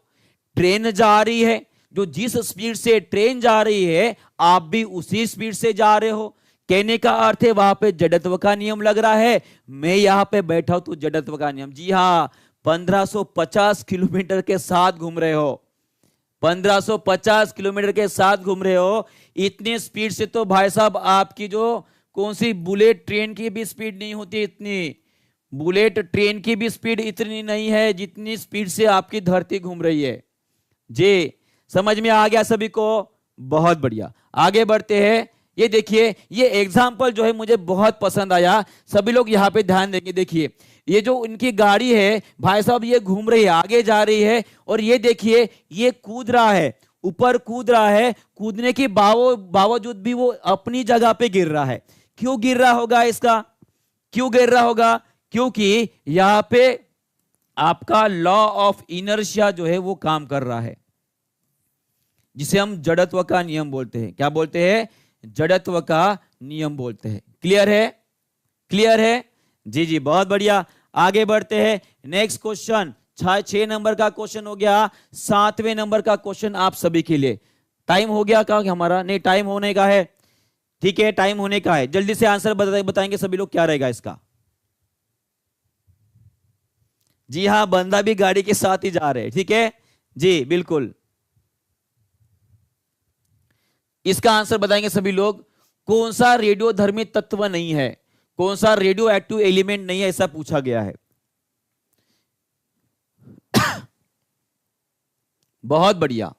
ट्रेन जा रही है, जो जिस स्पीड से ट्रेन जा रही है आप भी उसी स्पीड से जा रहे हो। कहने का अर्थ है वहां पे जड़त्व का नियम लग रहा है, मैं यहां पे बैठा हूं तो जड़त्व का नियम। जी हां, 1550 किलोमीटर के साथ घूम रहे हो, 1550 किलोमीटर के साथ घूम रहे हो। इतने स्पीड से तो भाई साहब आपकी जो कौन सी बुलेट ट्रेन की भी स्पीड नहीं होती, इतनी बुलेट ट्रेन की भी स्पीड इतनी नहीं है जितनी स्पीड से आपकी धरती घूम रही है। जी समझ में आ गया सभी को? बहुत बढ़िया, आगे बढ़ते हैं। ये देखिए, ये एग्जाम्पल जो है मुझे बहुत पसंद आया, सभी लोग यहाँ पे ध्यान देंगे। देखिए ये जो इनकी गाड़ी है भाई साहब, ये घूम रही है, आगे जा रही है, और ये देखिए ये कूद रहा है, ऊपर कूद रहा है, कूदने के बावजूद भी वो अपनी जगह पे गिर रहा है। क्यों गिर रहा होगा इसका, क्यों गिर रहा होगा? क्योंकि यहां पे आपका लॉ ऑफ इनर्शिया जो है वो काम कर रहा है, जिसे हम जड़त्व का नियम बोलते हैं। क्या बोलते हैं? जड़त्व का नियम बोलते हैं। क्लियर है? क्लियर है? जी जी, बहुत बढ़िया। आगे बढ़ते हैं। नेक्स्ट क्वेश्चन, 6 नंबर का क्वेश्चन हो गया। 7वें नंबर का क्वेश्चन आप सभी के लिए। टाइम हो गया का हमारा? नहीं, टाइम होने का है। ठीक है, टाइम होने का है। जल्दी से आंसर बताएंगे सभी लोग, क्या रहेगा इसका? जी हाँ, बंदा भी गाड़ी के साथ ही जा रहे हैं। ठीक है जी, बिल्कुल। इसका आंसर बताएंगे सभी लोग। कौन सा रेडियोधर्मी तत्व नहीं है, कौन सा रेडियो एक्टिव एलिमेंट नहीं है, ऐसा पूछा गया है। बहुत बढ़िया,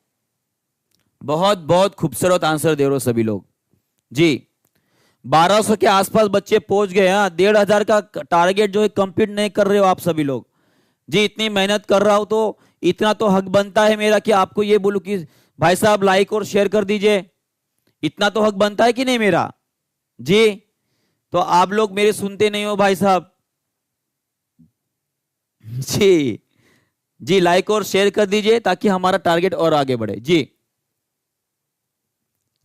बहुत बहुत खूबसूरत आंसर दे रहे हो सभी लोग जी। 1200 के आसपास बच्चे पहुंच गए। 1500 का टारगेट जो है कंप्लीट नहीं कर रहे हो आप सभी लोग जी। इतनी मेहनत कर रहा हूं तो इतना तो हक बनता है मेरा कि आपको ये बोलूं कि भाई साहब लाइक और शेयर कर दीजिए। इतना तो हक बनता है कि नहीं मेरा जी? तो आप लोग मेरे सुनते नहीं हो भाई साहब जी। जी, लाइक और शेयर कर दीजिए ताकि हमारा टारगेट और आगे बढ़े जी।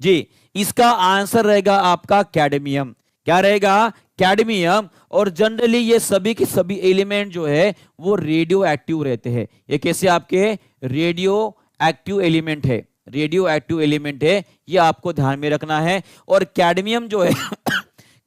जी, इसका आंसर रहेगा आपका कैडमियम। क्या रहेगा? कैडमियम। और जनरली ये सभी के सभी एलिमेंट जो है वो रेडियो एक्टिव रहते हैं। ये कैसे आपके रेडियो एक्टिव एलिमेंट है, रेडियो एक्टिव एलिमेंट है, ये आपको ध्यान में रखना है। और कैडमियम जो है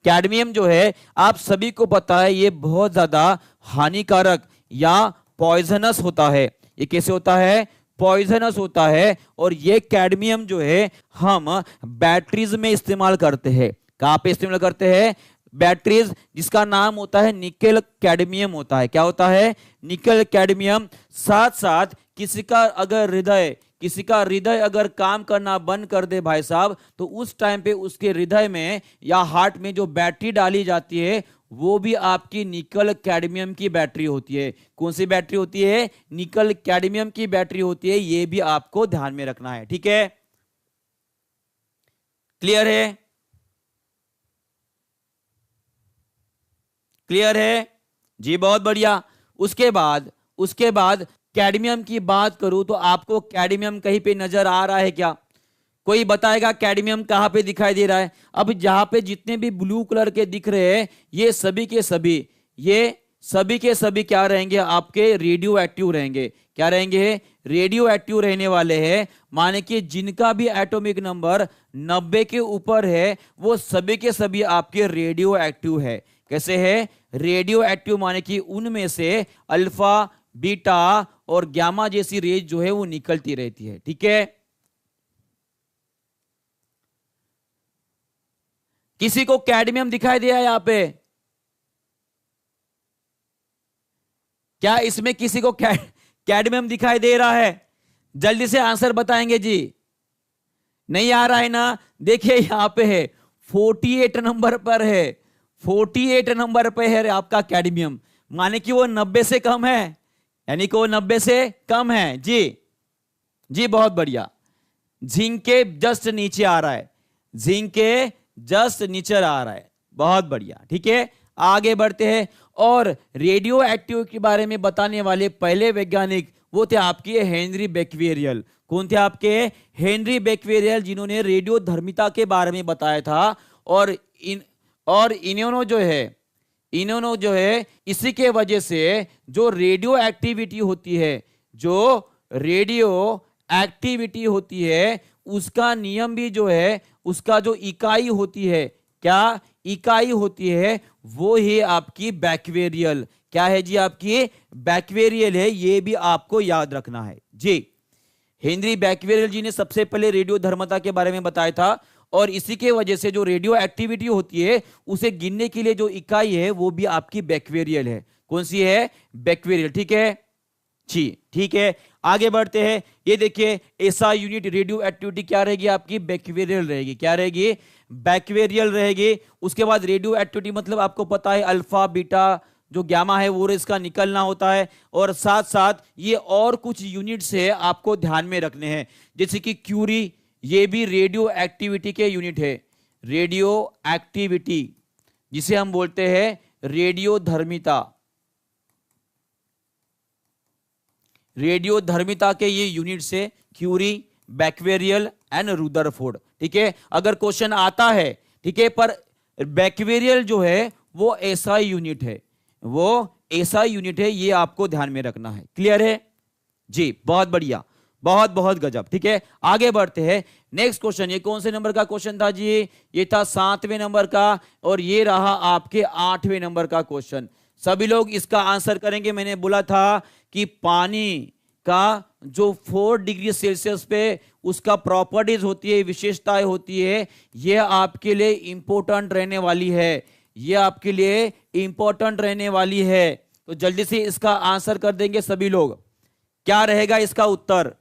कैडमियम जो है आप सभी को पता है ये बहुत ज्यादा हानिकारक या पॉइजनस होता है। ये कैसे होता है? पॉइजनस होता है। और ये कैडमियम जो है हम बैटरीज में इस्तेमाल करते हैं। कहां पे इस्तेमाल करते हैं? बैटरीज, जिसका नाम होता है निकेल कैडमियम होता है। क्या होता है? Nickel cadmium. साथ साथ किसी का हृदय अगर काम करना बंद कर दे भाई साहब, तो उस टाइम पे उसके हृदय में या हार्ट में जो बैटरी डाली जाती है वो भी आपकी निकल कैडमियम की बैटरी होती है। कौन सी बैटरी होती है? निकल कैडमियम की बैटरी होती है। ये भी आपको ध्यान में रखना है। ठीक है, क्लियर है? क्लियर है जी, बहुत बढ़िया। उसके बाद कैडमियम की बात करूं तो आपको कैडमियम कहीं पे नजर आ रहा है क्या? कोई बताएगा कैडमियम कहां पे दिखाई दे रहा है? अब जहां पे जितने भी ब्लू कलर के दिख रहे हैं ये सभी के सभी क्या रहेंगे? आपके रेडियो एक्टिव रहेंगे। क्या रहेंगे? रेडियो एक्टिव रहने वाले हैं। माने कि जिनका भी एटॉमिक नंबर 90 के ऊपर है वो सभी के सभी आपके रेडियो एक्टिव है। कैसे है? रेडियो एक्टिव माने कि उनमें से अल्फा, बीटा और गामा जैसी रेज जो है वो निकलती रहती है। ठीक है, किसी को कैडमियम दिखाई दिया यहां पे? क्या इसमें किसी को कैडमियम दिखाई दे रहा है? जल्दी से आंसर बताएंगे जी। नहीं आ रहा है ना? देखिए यहां पे है 48 नंबर पर है। 48 नंबर पे है आपका कैडमियम, माने कि वो 90 से कम है, यानी कि वो 90 से कम है जी। जी बहुत बढ़िया। जिंक के जस्ट नीचे आ रहा है, जिंक के जस्ट नीचे आ रहा है। बहुत बढ़िया। ठीक है, आगे बढ़ते हैं। और रेडियो एक्टिव के बारे में बताने वाले पहले वैज्ञानिक वो थे आपके हेनरी बेक्वेरियल। कौन थे आपके? हेनरी बेक्वेरियल, जिन्होंने रेडियो धर्मिता के बारे में बताया था। और इन्होंने जो है इसी के वजह से जो रेडियो एक्टिविटी होती है उसका नियम भी जो है, उसका जो इकाई होती है, क्या इकाई होती है, वो ही आपकी बैक्वेरियल। क्या है जी? आपकी बैक्वेरियल है। ये भी आपको याद रखना है जी। हेनरी बैक्वेरियल जी ने सबसे पहले रेडियो धर्मता के बारे में बताया था। और इसी के वजह से जो रेडियो एक्टिविटी होती है उसे गिनने के लिए जो इकाई है वो भी आपकी बैक्वेरियल है। कौन सी है? बैक्वेरियल। ठीक है जी, ठीक है, आगे बढ़ते हैं। ये देखिए ऐसा यूनिट रेडियो एक्टिविटी क्या रहेगी आपकी? बैक्वेरियल रहेगी। क्या रहेगी? बैक्वेरियल रहेगी। उसके बाद रेडियो एक्टिविटी मतलब आपको पता है अल्फा, बीटा, जो गामा है वो इसका निकलना होता है। और साथ साथ ये और कुछ यूनिट्स है आपको ध्यान में रखने हैं, जैसे कि क्यूरी, ये भी रेडियो एक्टिविटी के यूनिट है। रेडियो एक्टिविटी जिसे हम बोलते हैं रेडियो धर्मिता, रेडियो धर्मिता के ये यूनिट्स है क्यूरी, बैक्वेरियल एंड रुदरफोर्ड। ठीक है, अगर क्वेश्चन आता है, ठीक है, पर बैक्वेरियल जो है वो ऐसा यूनिट है, वो ऐसा यूनिट है, ये आपको ध्यान में रखना है। क्लियर है जी, बहुत बढ़िया, बहुत बहुत गजब। ठीक है, आगे बढ़ते हैं। नेक्स्ट क्वेश्चन, ये कौन से नंबर का क्वेश्चन था जी? ये था 7वें नंबर का, और ये रहा आपके 8वें नंबर का क्वेश्चन। सभी लोग इसका आंसर करेंगे। मैंने बोला था कि पानी का जो 4 डिग्री सेल्सियस पे उसका प्रॉपर्टीज होती है, विशेषताएं होती है, ये आपके लिए इंपॉर्टेंट रहने वाली है, ये आपके लिए इंपॉर्टेंट रहने वाली है। तो जल्दी से इसका आंसर कर देंगे सभी लोग। क्या रहेगा इसका उत्तर?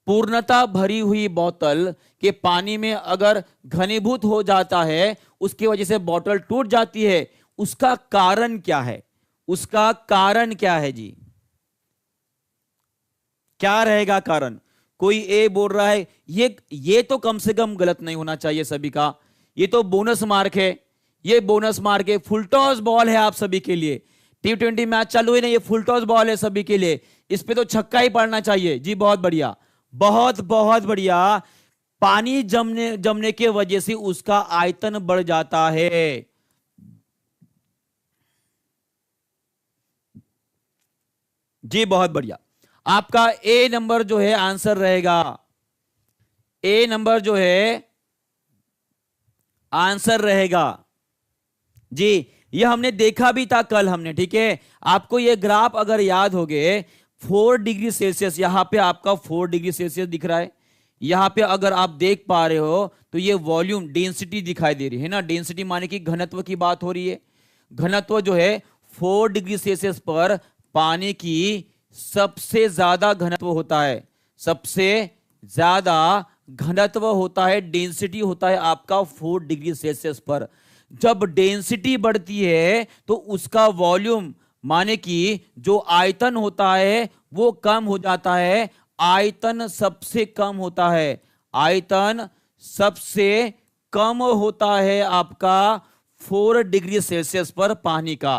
पूर्णतः भरी हुई बोतल के पानी में अगर घनीभूत हो जाता है, उसकी वजह से बोतल टूट जाती है, उसका कारण क्या है? उसका कारण क्या है जी? क्या रहेगा कारण? कोई ए बोल रहा है, ये तो कम से कम गलत नहीं होना चाहिए सभी का, ये तो बोनस मार्क है, ये बोनस मार्क है। फुल टॉस बॉल है आप सभी के लिए, T20 मैच चालू है ना, ये फुल टॉस बॉल है सभी के लिए, इस पे तो छक्का ही पड़ना चाहिए जी। बहुत बढ़िया, बहुत बहुत बढ़िया। पानी जमने के वजह से उसका आयतन बढ़ जाता है। जी बहुत बढ़िया। आपका ए नंबर जो है आंसर रहेगा, ए नंबर जो है आंसर रहेगा जी। ये हमने देखा भी था कल हमने, ठीक है। आपको ये ग्राफ अगर याद हो गए, 4 डिग्री सेल्सियस, यहां पे आपका 4 डिग्री सेल्सियस दिख रहा है, यहां पे अगर आप देख पा रहे हो तो ये वॉल्यूम डेंसिटी दिखाई दे रही है ना, डेंसिटी माने कि घनत्व की बात हो रही है। घनत्व जो है 4 डिग्री सेल्सियस पर पानी की सबसे ज्यादा घनत्व होता है, सबसे ज्यादा घनत्व होता है, डेंसिटी होता है आपका 4 डिग्री सेल्सियस पर। जब डेंसिटी बढ़ती है तो उसका वॉल्यूम माने कि जो आयतन होता है वो कम हो जाता है। आयतन सबसे कम होता है, आयतन सबसे कम होता है आपका 4 डिग्री सेल्सियस पर पानी का।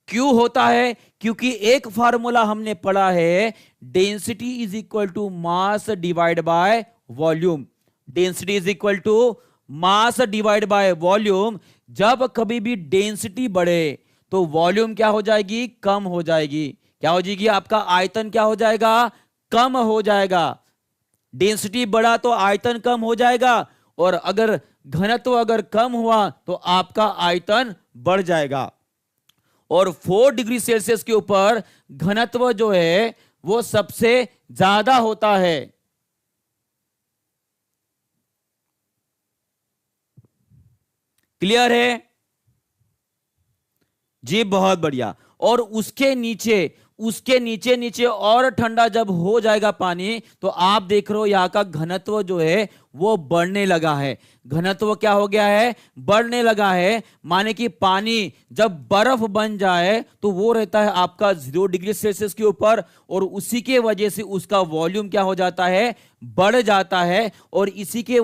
क्यों होता है? क्योंकि एक फार्मूला हमने पढ़ा है, density is equal to mass divide by volume. Density is equal to mass divide by volume. जब कभी भी डेंसिटी बढ़े तो वॉल्यूम क्या हो जाएगी? कम हो जाएगी। क्या हो जाएगी? आपका आयतन क्या हो जाएगा? कम हो जाएगा। डेंसिटी बढ़ा तो आयतन कम हो जाएगा, और अगर घनत्व अगर कम हुआ तो आपका आयतन बढ़ जाएगा। और 4 डिग्री सेल्सियस के ऊपर घनत्व जो है वो सबसे ज्यादा होता है। क्लियर है जी? बहुत बढ़िया। और उसके नीचे नीचे और ठंडा जब हो जाएगा पानी, तो आप देख रहे हो यहां का घनत्व जो है वो बढ़ने लगा है। घनत्व क्या हो गया है? बढ़ने लगा है। माने कि पानी जब बर्फ बन जाए तो वो रहता है आपका 0 डिग्री सेल्सियस के ऊपर, और उसी के वजह से उसका वॉल्यूम क्या हो जाता है? बढ़ जाता है। और इसी के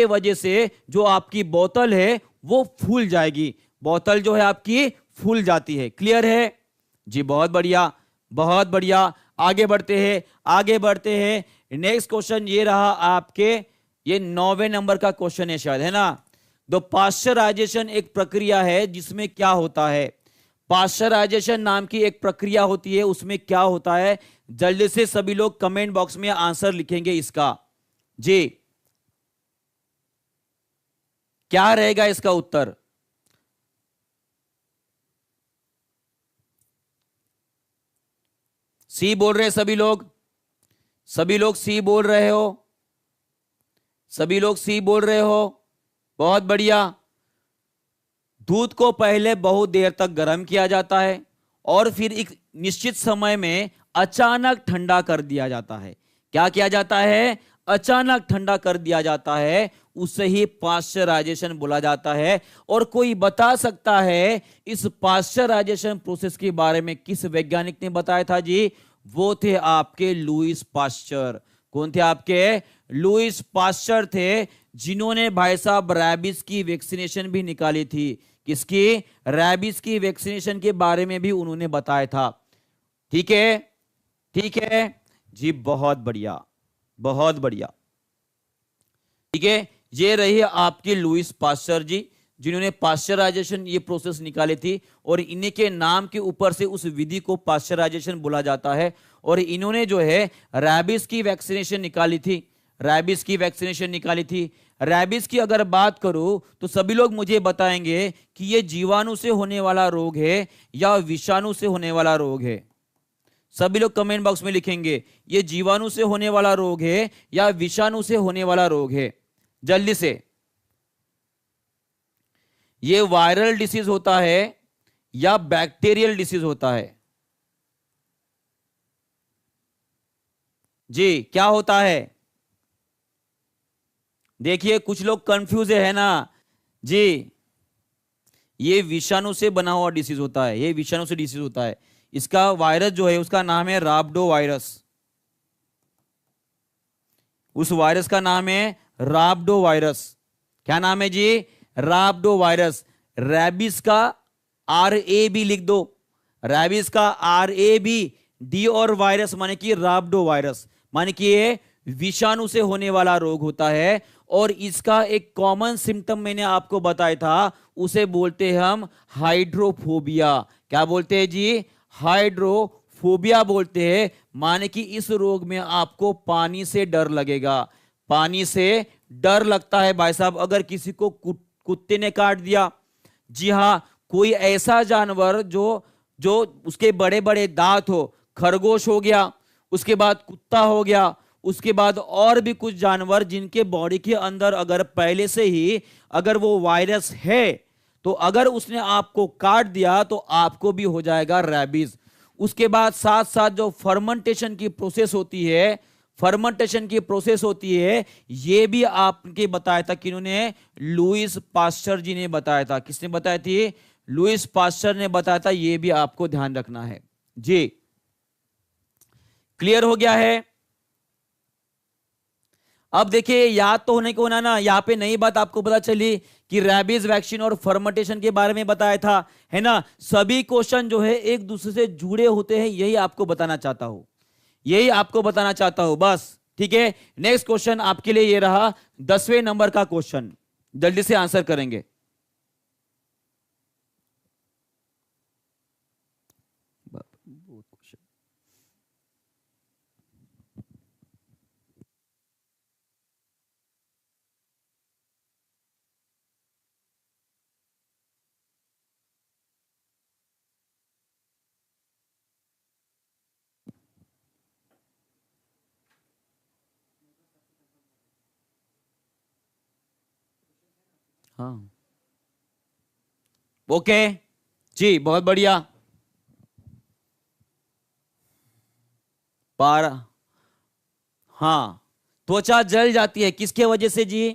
वजह से जो आपकी बोतल है वो फूल जाएगी। बोतल जो है आपकी फूल जाती है। क्लियर है जी? बहुत बढ़िया, बहुत बढ़िया। आगे बढ़ते हैं। नेक्स्ट क्वेश्चन ये रहा आपके, ये 9वें नंबर का क्वेश्चन है शायद, है ना। तो पाश्चराइजेशन एक प्रक्रिया है जिसमें क्या होता है? पाश्चराइजेशन नाम की एक प्रक्रिया होती है, उसमें क्या होता है? जल्दी से सभी लोग कमेंट बॉक्स में आंसर लिखेंगे इसका जी। क्या रहेगा इसका उत्तर? सी बोल रहे हैं सभी लोग, सभी लोग सी बोल रहे हो, सभी लोग सी बोल रहे हो। बहुत बढ़िया। दूध को पहले बहुत देर तक गर्म किया जाता है और फिर एक निश्चित समय में अचानक ठंडा कर दिया जाता है। क्या किया जाता है? अचानक ठंडा कर दिया जाता है, उसे ही पाश्चराइजेशन बोला जाता है। और कोई बता सकता है इस पाश्चराइजेशन प्रोसेस के बारे में किस वैज्ञानिक ने बताया था जी? वो थे आपके लुईस पाश्चर। कौन थे आपके? लुईस पाश्चर थे, जिन्होंने भाई साहब रैबिस की वैक्सीनेशन भी निकाली थी। किसकी? रैबिस की वैक्सीनेशन के बारे में भी उन्होंने बताया था। ठीक है, ठीक है जी, बहुत बढ़िया, बहुत बढ़िया। ठीक है, ये रही आपकी लुईस पाश्चर जी, जिन्होंने पाश्चराइजेशन ये प्रोसेस निकाली थी, और इन्हीं के नाम के ऊपर से उस विधि को पाश्चराइजेशन बोला जाता है। और इन्होंने जो है रैबिस की वैक्सीनेशन निकाली थी, रैबिस की वैक्सीनेशन निकाली थी। रैबिस की अगर बात करूं तो सभी लोग मुझे बताएंगे कि ये जीवाणु से होने वाला रोग है या विषाणु से होने वाला रोग है। सभी लोग कमेंट बॉक्स में लिखेंगे ये जीवाणु से होने वाला रोग है या विषाणु से होने वाला रोग है, जल्दी से। ये वायरल डिसीज होता है या बैक्टीरियल डिसीज होता है? जी, क्या होता है? देखिए कुछ लोग कंफ्यूज है ना जी। ये विषाणु से बना हुआ डिसीज होता है, ये विषाणु से डिसीज होता है। इसका वायरस जो है उसका नाम है राब्डो वायरस। उस वायरस का नाम है राब्डो वायरस। क्या नाम है जी? राब्डो वायरस। रैबिस का RAB लिख दो, रैबिस का RAB, डी और वायरस माने कि राब्डो वायरस, माने कि ये विषाणु से होने वाला रोग होता है। और इसका एक कॉमन सिम्टम मैंने आपको बताया था, उसे बोलते हैं हम हाइड्रोफोबिया। क्या बोलते हैं जी? हाइड्रोफोबिया बोलते हैं। माने कि इस रोग में आपको पानी से डर लगेगा, पानी से डर लगता है भाई साहब। अगर किसी को कुत्ते ने काट दिया, जी हां, कोई ऐसा जानवर जो जो उसके बड़े बड़े दांत हो, खरगोश हो गया, उसके बाद कुत्ता हो गया, उसके बाद और भी कुछ जानवर जिनके बॉडी के अंदर अगर पहले से ही अगर वो वायरस है, तो अगर उसने आपको काट दिया तो आपको भी हो जाएगा रैबिस। उसके बाद साथ साथ जो फर्मेंटेशन की प्रोसेस होती है, फर्मेंटेशन की प्रोसेस होती है, ये भी आपके बताया था, किन्होंने? लुईस पाश्चर जी ने बताया था। किसने बताया थी? लुईस पाश्चर ने बताया था। ये भी आपको ध्यान रखना है जी। क्लियर हो गया है? अब देखिए, याद तो होने को ना ना, यहां पे नई बात आपको पता चली कि रैबिस वैक्सीन और फर्मेंटेशन के बारे में बताया था, है ना। सभी क्वेश्चन जो है एक दूसरे से जुड़े होते हैं, यही आपको बताना चाहता हूं, यही आपको बताना चाहता हूं बस। ठीक है, नेक्स्ट क्वेश्चन आपके लिए ये रहा 10वें नंबर का क्वेश्चन, जल्दी से आंसर करेंगे। हाँ, ओके जी, बहुत बढ़िया। पारा, हाँ, त्वचा जल जाती है किसके वजह से जी?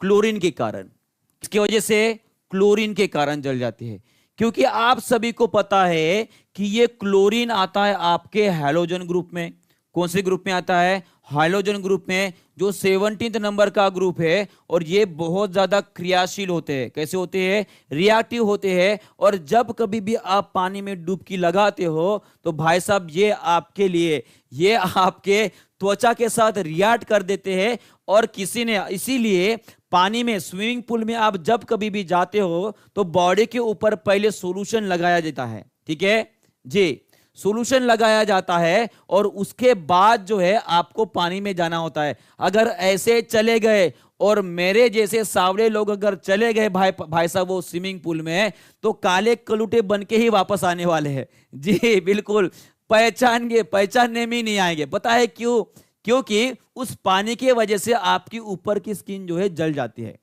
क्लोरीन के कारण। किसकी वजह से? क्लोरीन के कारण जल जाती है। क्योंकि आप सभी को पता है कि ये क्लोरीन आता है आपके हैलोजन ग्रुप में। कौन से ग्रुप में आता है? हैलोजन ग्रुप में, जो 17 नंबर का ग्रुप है। और ये बहुत ज्यादा क्रियाशील होते हैं। कैसे होते हैं? रिएक्टिव होते हैं। और जब कभी भी आप पानी में डुबकी लगाते हो तो भाई साहब ये आपके लिए, ये आपके त्वचा के साथ रिएक्ट कर देते हैं। और किसी ने, इसीलिए पानी में, स्विमिंग पूल में आप जब कभी भी जाते हो तो बॉडी के ऊपर पहले सॉल्यूशन लगाया जाता है। ठीक है जी, सॉल्यूशन लगाया जाता है और उसके बाद जो है आपको पानी में जाना होता है। अगर ऐसे चले गए और मेरे जैसे सावले लोग अगर चले गए भाई साहब वो स्विमिंग पूल में, तो काले कलूटे बन के ही वापस आने वाले हैं जी। बिल्कुल, पहचानने में नहीं आएंगे। पता है क्यों? क्योंकि उस पानी की वजह से आपकी ऊपर की स्किन जो है जल जाती है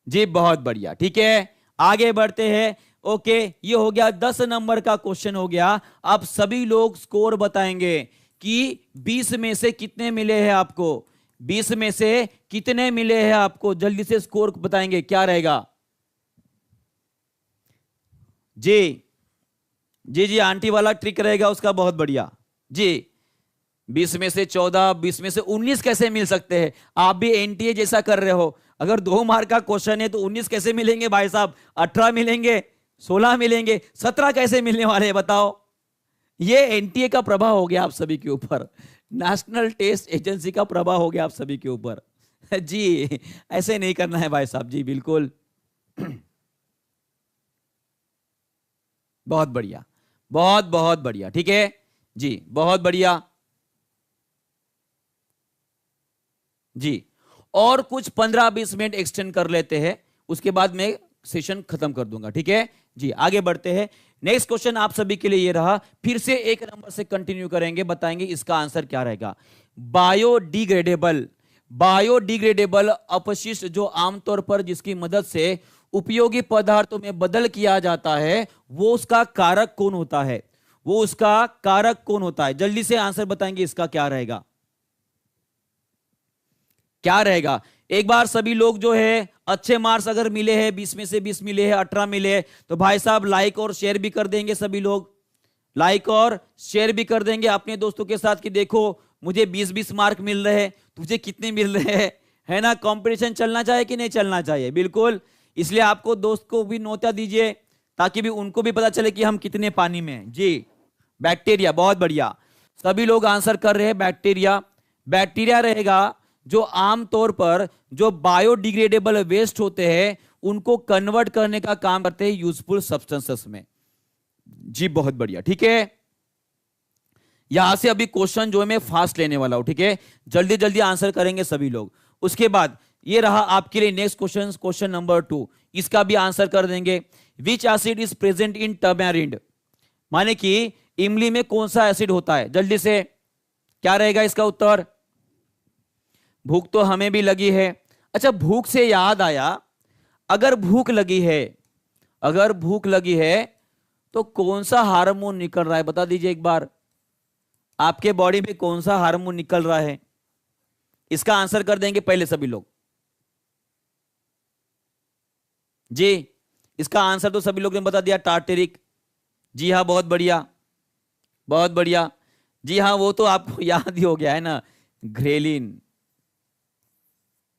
जी। बहुत बढ़िया, ठीक है, आगे बढ़ते हैं। ओके, ये हो गया 10 नंबर का क्वेश्चन हो गया। अब सभी लोग स्कोर बताएंगे कि 20 में से कितने मिले हैं आपको, 20 में से कितने मिले हैं आपको, जल्दी से स्कोर बताएंगे क्या रहेगा। जी जी जी, आंटी वाला ट्रिक रहेगा उसका, बहुत बढ़िया जी। 20 में से 14, 20 में से 19 कैसे मिल सकते हैं? आप भी एनटीए जैसा कर रहे हो। अगर 2 मार्क का क्वेश्चन है तो 19 कैसे मिलेंगे भाई साहब? 18 मिलेंगे, 16 मिलेंगे, 17 कैसे मिलने वाले हैं बताओ? ये एनटीए का प्रभाव हो गया आप सभी के ऊपर, नेशनल टेस्ट एजेंसी का प्रभाव हो गया आप सभी के ऊपर। जी ऐसे नहीं करना है भाई साहब जी, बिल्कुल। बहुत बढ़िया, बहुत बहुत बढ़िया, ठीक है जी, बहुत बढ़िया जी। और कुछ 15-20 मिनट एक्सटेंड कर लेते हैं, उसके बाद मैं सेशन खत्म कर दूंगा, ठीक है जी। आगे बढ़ते हैं। नेक्स्ट क्वेश्चन आप सभी के लिए ये रहा, फिर से 1 नंबर से कंटिन्यू करेंगे, बताएंगे इसका आंसर क्या रहेगा। बायोडिग्रेडेबल, बायोडिग्रेडेबल अपशिष्ट जो आमतौर पर जिसकी मदद से उपयोगी पदार्थों में बदल किया जाता है, वो उसका कारक कौन होता है? वो उसका कारक कौन होता है? जल्दी से आंसर बताएंगे इसका क्या रहेगा, क्या रहेगा। एक बार सभी लोग जो है अच्छे मार्क्स अगर मिले हैं, 20 में से 20 मिले हैं, 18 मिले हैं, तो भाई साहब लाइक और शेयर भी कर देंगे, सभी लोग लाइक और शेयर भी कर देंगे अपने दोस्तों के साथ कि देखो मुझे 20-20 मार्क मिल रहे हैं, तुझे कितने मिल रहे हैं, है ना। कंपटीशन चलना चाहिए कि नहीं चलना चाहिए? बिल्कुल। इसलिए आपको दोस्त को भी नोटा दीजिए ताकि भी उनको भी पता चले कि हम कितने पानी में हैं जी। बैक्टीरिया, बहुत बढ़िया, सभी लोग आंसर कर रहे हैं बैक्टीरिया। बैक्टीरिया रहेगा जो आमतौर पर जो बायोडिग्रेडेबल वेस्ट होते हैं उनको कन्वर्ट करने का काम करते हैं यूजफुल सब्सटेंसेस में जी। बहुत बढ़िया, ठीक है। यहां से अभी क्वेश्चन जो है मैं फास्ट लेने वाला हूं, ठीक है, जल्दी जल्दी आंसर करेंगे सभी लोग। उसके बाद ये रहा आपके लिए नेक्स्ट क्वेश्चन, क्वेश्चन नंबर 2, इसका भी आंसर कर देंगे। Which acid is present in tamarind, माने कि इमली में कौन सा एसिड होता है? जल्दी से क्या रहेगा इसका उत्तर? भूख तो हमें भी लगी है। अच्छा, भूख से याद आया, अगर भूख लगी है, अगर भूख लगी है तो कौन सा हार्मोन निकल रहा है? बता दीजिए एक बार, आपके बॉडी में कौन सा हार्मोन निकल रहा है? इसका आंसर कर देंगे पहले सभी लोग जी। इसका आंसर तो सभी लोग ने बता दिया, टार्टेरिक। जी हाँ, बहुत बढ़िया, बहुत बढ़िया। जी हाँ, वो तो आपको याद ही हो गया है ना, ग्रेलिन,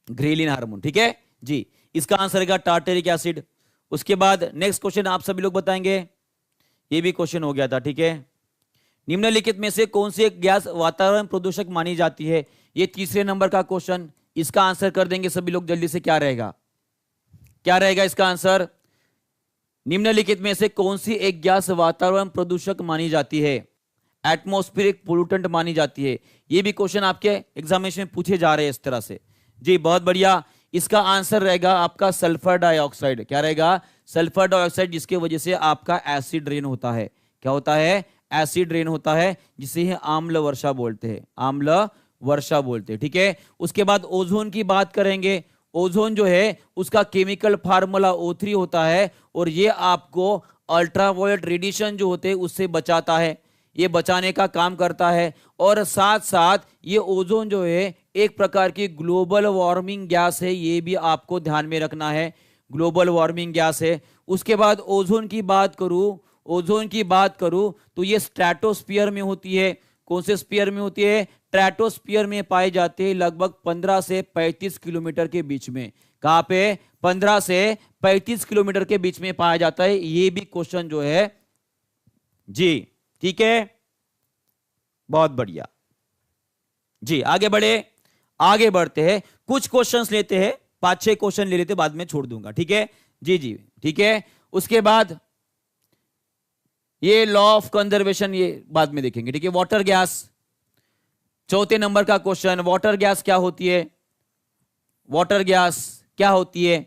ग्रेलिन हार्मोन, ठीक है जी। इसका आंसर है टार्टेरिक एसिड। उसके बाद नेक्स्ट क्वेश्चन आप सभी लोग बताएंगे, ये भी क्वेश्चन हो गया था, ठीक है। निम्नलिखित में से कौन सी एक गैस वातावरण प्रदूषक मानी जाती है? ये तीसरे नंबर का क्वेश्चन, इसका आंसर कर देंगे सभी लोग जल्दी से, क्या रहेगा, क्या रहेगा इसका आंसर? निम्नलिखित में से कौन सी एक गैस वातावरण प्रदूषक मानी जाती है, एटमॉस्फेरिक पोल्यूटेंट मानी जाती है? ये भी क्वेश्चन आपके एग्जामिनेशन में पूछे जा रहे हैं इस तरह से जी। बहुत बढ़िया, इसका आंसर रहेगा आपका सल्फर डाइऑक्साइड। क्या रहेगा? सल्फर डाइऑक्साइड, जिसकी वजह से आपका एसिड रेन होता है। क्या होता है? एसिड रेन होता है, जिसे ही आम्ल वर्षा बोलते हैं, आम्ल वर्षा बोलते हैं, ठीक है। उसके बाद ओजोन की बात करेंगे। ओजोन जो है उसका केमिकल फार्मूला O3 होता है, और ये आपको अल्ट्रावायलेट रेडिएशन जो होते हैं उससे बचाता है, ये बचाने का काम करता है। और साथ साथ ये ओजोन जो है एक प्रकार की ग्लोबल वार्मिंग गैस है, ये भी आपको ध्यान में रखना है, ग्लोबल वार्मिंग गैस है। उसके बाद ओजोन की बात करूं, ओजोन की बात करूं तो ये स्ट्रेटोस्फीयर में होती है। कौन से स्फीयर में होती है? स्ट्रेटोस्फीयर में पाए जाते हैं, लगभग 15 से 35 किलोमीटर के बीच में। कहां पे? 15 से 35 किलोमीटर के बीच में पाया जाता है। ये भी क्वेश्चन जो है जी, ठीक है, बहुत बढ़िया जी। आगे बढ़े, आगे बढ़ते हैं, कुछ क्वेश्चंस लेते हैं, 5-6 क्वेश्चन ले लेते, बाद में छोड़ दूंगा, ठीक है जी जी, ठीक है। उसके बाद ये लॉ ऑफ कंजर्वेशन ये बाद में देखेंगे, ठीक है। वाटर गैस, चौथे नंबर का क्वेश्चन, वाटर गैस क्या होती है? वाटर गैस क्या होती है?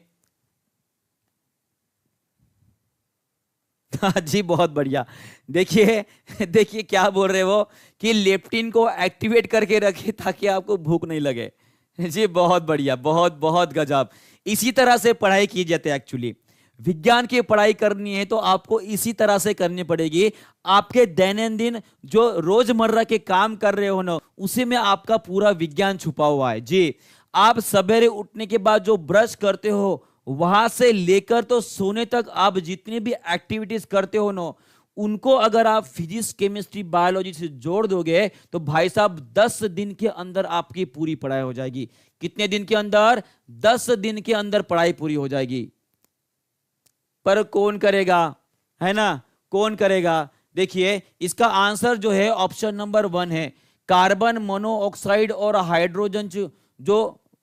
जी बहुत बढ़िया। देखिए देखिए क्या बोल रहे वो, कि लेप्टिन को एक्टिवेट करके रखे ताकि आपको भूख नहीं लगे। जी बहुत बढ़िया, बहुत बहुत गजब। इसी तरह से पढ़ाई की जाती है एक्चुअली। विज्ञान की पढ़ाई करनी है तो आपको इसी तरह से करनी पड़ेगी। आपके दैनंदिन जो रोजमर्रा के काम कर रहे हो ना, उसी में आपका पूरा विज्ञान छुपा हुआ है जी। आप सवेरे उठने के बाद जो ब्रश करते हो, वहां से लेकर तो सोने तक आप जितनी भी एक्टिविटीज करते हो ना, उनको अगर आप फिजिक्स, केमिस्ट्री, बायोलॉजी से जोड़ दोगे तो भाई साहब 10 दिन के अंदर आपकी पूरी पढ़ाई हो जाएगी। कितने दिन के अंदर? 10 दिन के अंदर पढ़ाई पूरी हो जाएगी। पर कौन करेगा, है ना? कौन करेगा? देखिए इसका आंसर जो है ऑप्शन नंबर 1 है। कार्बन मोनोऑक्साइड और हाइड्रोजन जो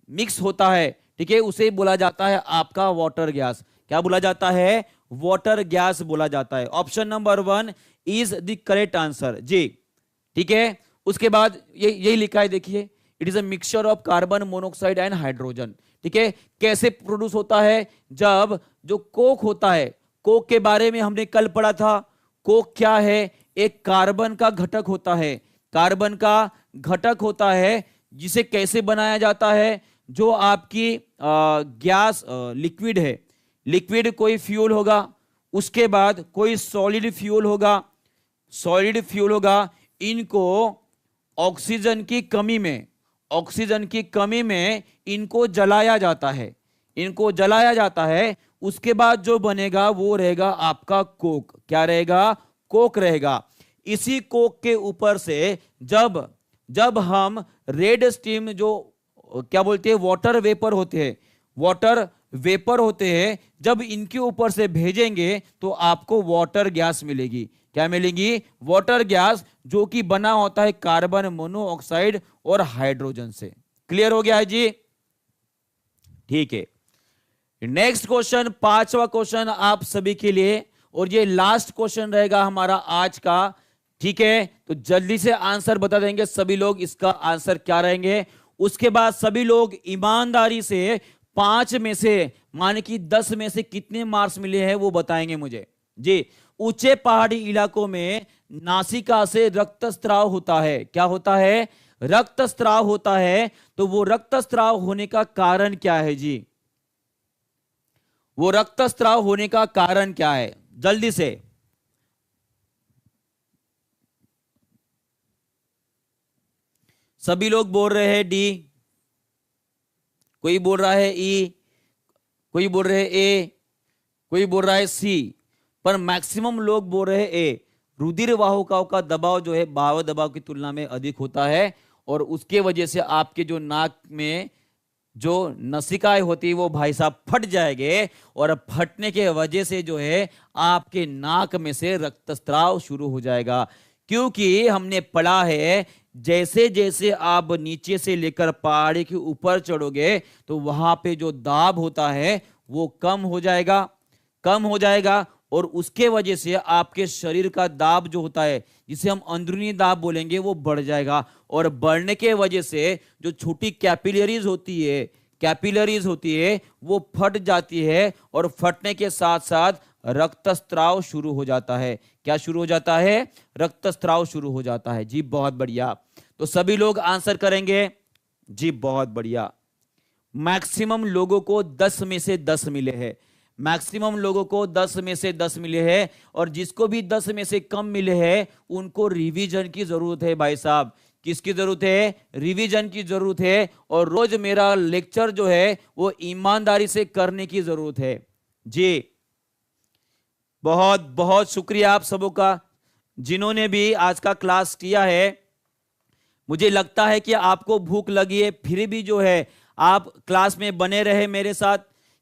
मिक्स होता है, ठीक है, उसे बोला जाता है आपका वाटर गैस। क्या बोला जाता है? वाटर गैस बोला जाता है। Option number 1 is the correct answer जी। ठीक है, उसके बाद यही लिखा है, देखिए, it is a mixture of carbon monoxide and hydrogen. ठीक है, कैसे प्रोड्यूस होता है? जब जो कोक होता है, कोक के बारे में हमने कल पढ़ा था। कोक क्या है? एक कार्बन का घटक होता है। कार्बन का घटक होता है जिसे कैसे बनाया जाता है? जो आपकी गैस लिक्विड है, लिक्विड कोई फ्यूल होगा, उसके बाद कोई सॉलिड फ्यूल होगा, सॉलिड फ्यूल होगा। इनको ऑक्सीजन की कमी में, ऑक्सीजन की कमी में इनको जलाया जाता है, इनको जलाया जाता है। उसके बाद जो बनेगा वो रहेगा आपका कोक। क्या रहेगा? कोक रहेगा। इसी कोक के ऊपर से जब हम रेड स्टीम, जो क्या बोलते हैं, वाटर वेपर होते हैं, वाटर वेपर होते हैं, जब इनके ऊपर से भेजेंगे तो आपको वाटर गैस मिलेगी। क्या मिलेगी? वाटर गैस, जो कि बना होता है कार्बन मोनोऑक्साइड और हाइड्रोजन से। क्लियर हो गया है जी? ठीक है, नेक्स्ट क्वेश्चन, 5वां क्वेश्चन आप सभी के लिए, और ये लास्ट क्वेश्चन रहेगा हमारा आज का। ठीक है, तो जल्दी से आंसर बता देंगे सभी लोग, इसका आंसर क्या रहेंगे। उसके बाद सभी लोग ईमानदारी से 5 में से, माने कि 10 में से कितने मार्क्स मिले हैं वो बताएंगे मुझे जी। ऊंचे पहाड़ी इलाकों में नासिका से रक्तस्राव होता है। क्या होता है? रक्तस्राव होता है। तो वो रक्तस्राव होने का कारण क्या है जी? वो रक्तस्राव होने का कारण क्या है? जल्दी से। सभी लोग बोल रहे हैं डी, कोई बोल रहा है ई, कोई बोल रहे हैं ए, कोई बोल रहा है सी, पर मैक्सिमम लोग बोल रहे हैं ए। रुधिर वाहिकाओं का दबाव जो है बाह्य दबाव की तुलना में अधिक होता है, और उसके वजह से आपके जो नाक में जो नसिकाएं होती है वो भाई साहब फट जाएंगे, और फटने के वजह से जो है आपके नाक में से रक्तस्राव शुरू हो जाएगा। क्योंकि हमने पढ़ा है जैसे जैसे आप नीचे से लेकर पहाड़ी के ऊपर चढ़ोगे तो वहां पे जो दाब होता है वो कम हो जाएगा, कम हो जाएगा, और उसके वजह से आपके शरीर का दाब जो होता है, जिसे हम अंदरूनी दाब बोलेंगे, वो बढ़ जाएगा। और बढ़ने के वजह से जो छोटी कैपिलरीज होती है, कैपिलरीज होती है वो फट जाती है, और फटने के साथ साथ रक्तस्राव शुरू हो जाता है। क्या शुरू हो जाता है? रक्तस्राव शुरू हो जाता है जी। बहुत बढ़िया, तो सभी लोग आंसर करेंगे जी। बहुत बढ़िया। मैक्सिमम लोगों को 10 में से 10 मिले हैं, मैक्सिमम लोगों को 10 में से 10 मिले हैं, और जिसको भी 10 में से कम मिले हैं उनको रिवीजन की जरूरत है भाई साहब। किसकी जरूरत है? रिवीजन की जरूरत है। और रोज मेरा लेक्चर जो है वो ईमानदारी से करने की जरूरत है जी। बहुत बहुत शुक्रिया आप सबों का जिन्होंने भी आज का क्लास किया है। मुझे लगता है कि आपको भूख लगी है, फिर भी जो है आप क्लास में बने रहे मेरे साथ,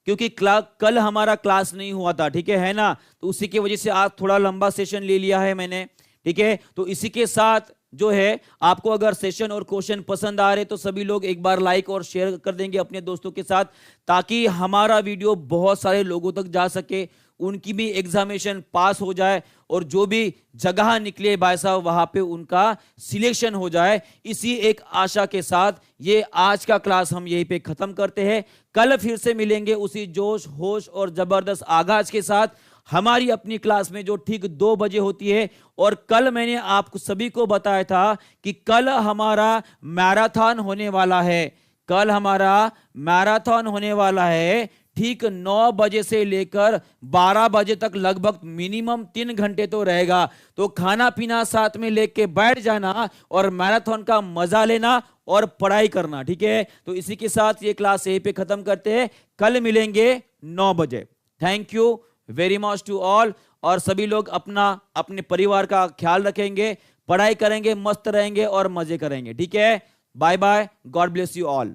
क्योंकि कल हमारा क्लास नहीं हुआ था, ठीक है ना? तो उसी की वजह से आज थोड़ा लंबा सेशन ले लिया है मैंने, ठीक है। तो इसी के साथ जो है, आपको अगर सेशन और क्वेश्चन पसंद आ रहे तो सभी लोग एक बार लाइक और शेयर कर देंगे अपने दोस्तों के साथ, ताकि हमारा वीडियो बहुत सारे लोगों तक जा सके, उनकी भी एग्जामिनेशन पास हो जाए, और जो भी जगह निकले भाई साहब वहां पे उनका सिलेक्शन हो जाए। इसी एक आशा के साथ ये आज का क्लास हम यहीं पे खत्म करते हैं। कल फिर से मिलेंगे उसी जोश, होश और जबरदस्त आगाज के साथ, हमारी अपनी क्लास में जो ठीक 2 बजे होती है। और कल मैंने आपको सभी को बताया था कि कल हमारा मैराथन होने वाला है, कल हमारा मैराथन होने वाला है, ठीक 9 बजे से लेकर 12 बजे तक लगभग मिनिमम 3 घंटे तो रहेगा। तो खाना पीना साथ में लेके बैठ जाना और मैराथन का मजा लेना और पढ़ाई करना, ठीक है। तो इसी के साथ ये क्लास यहीं पे खत्म करते हैं, कल मिलेंगे 9 बजे। Thank you very much to all. और सभी लोग अपने परिवार का ख्याल रखेंगे, पढ़ाई करेंगे, मस्त रहेंगे और मजे करेंगे, ठीक है। Bye bye, God bless you all.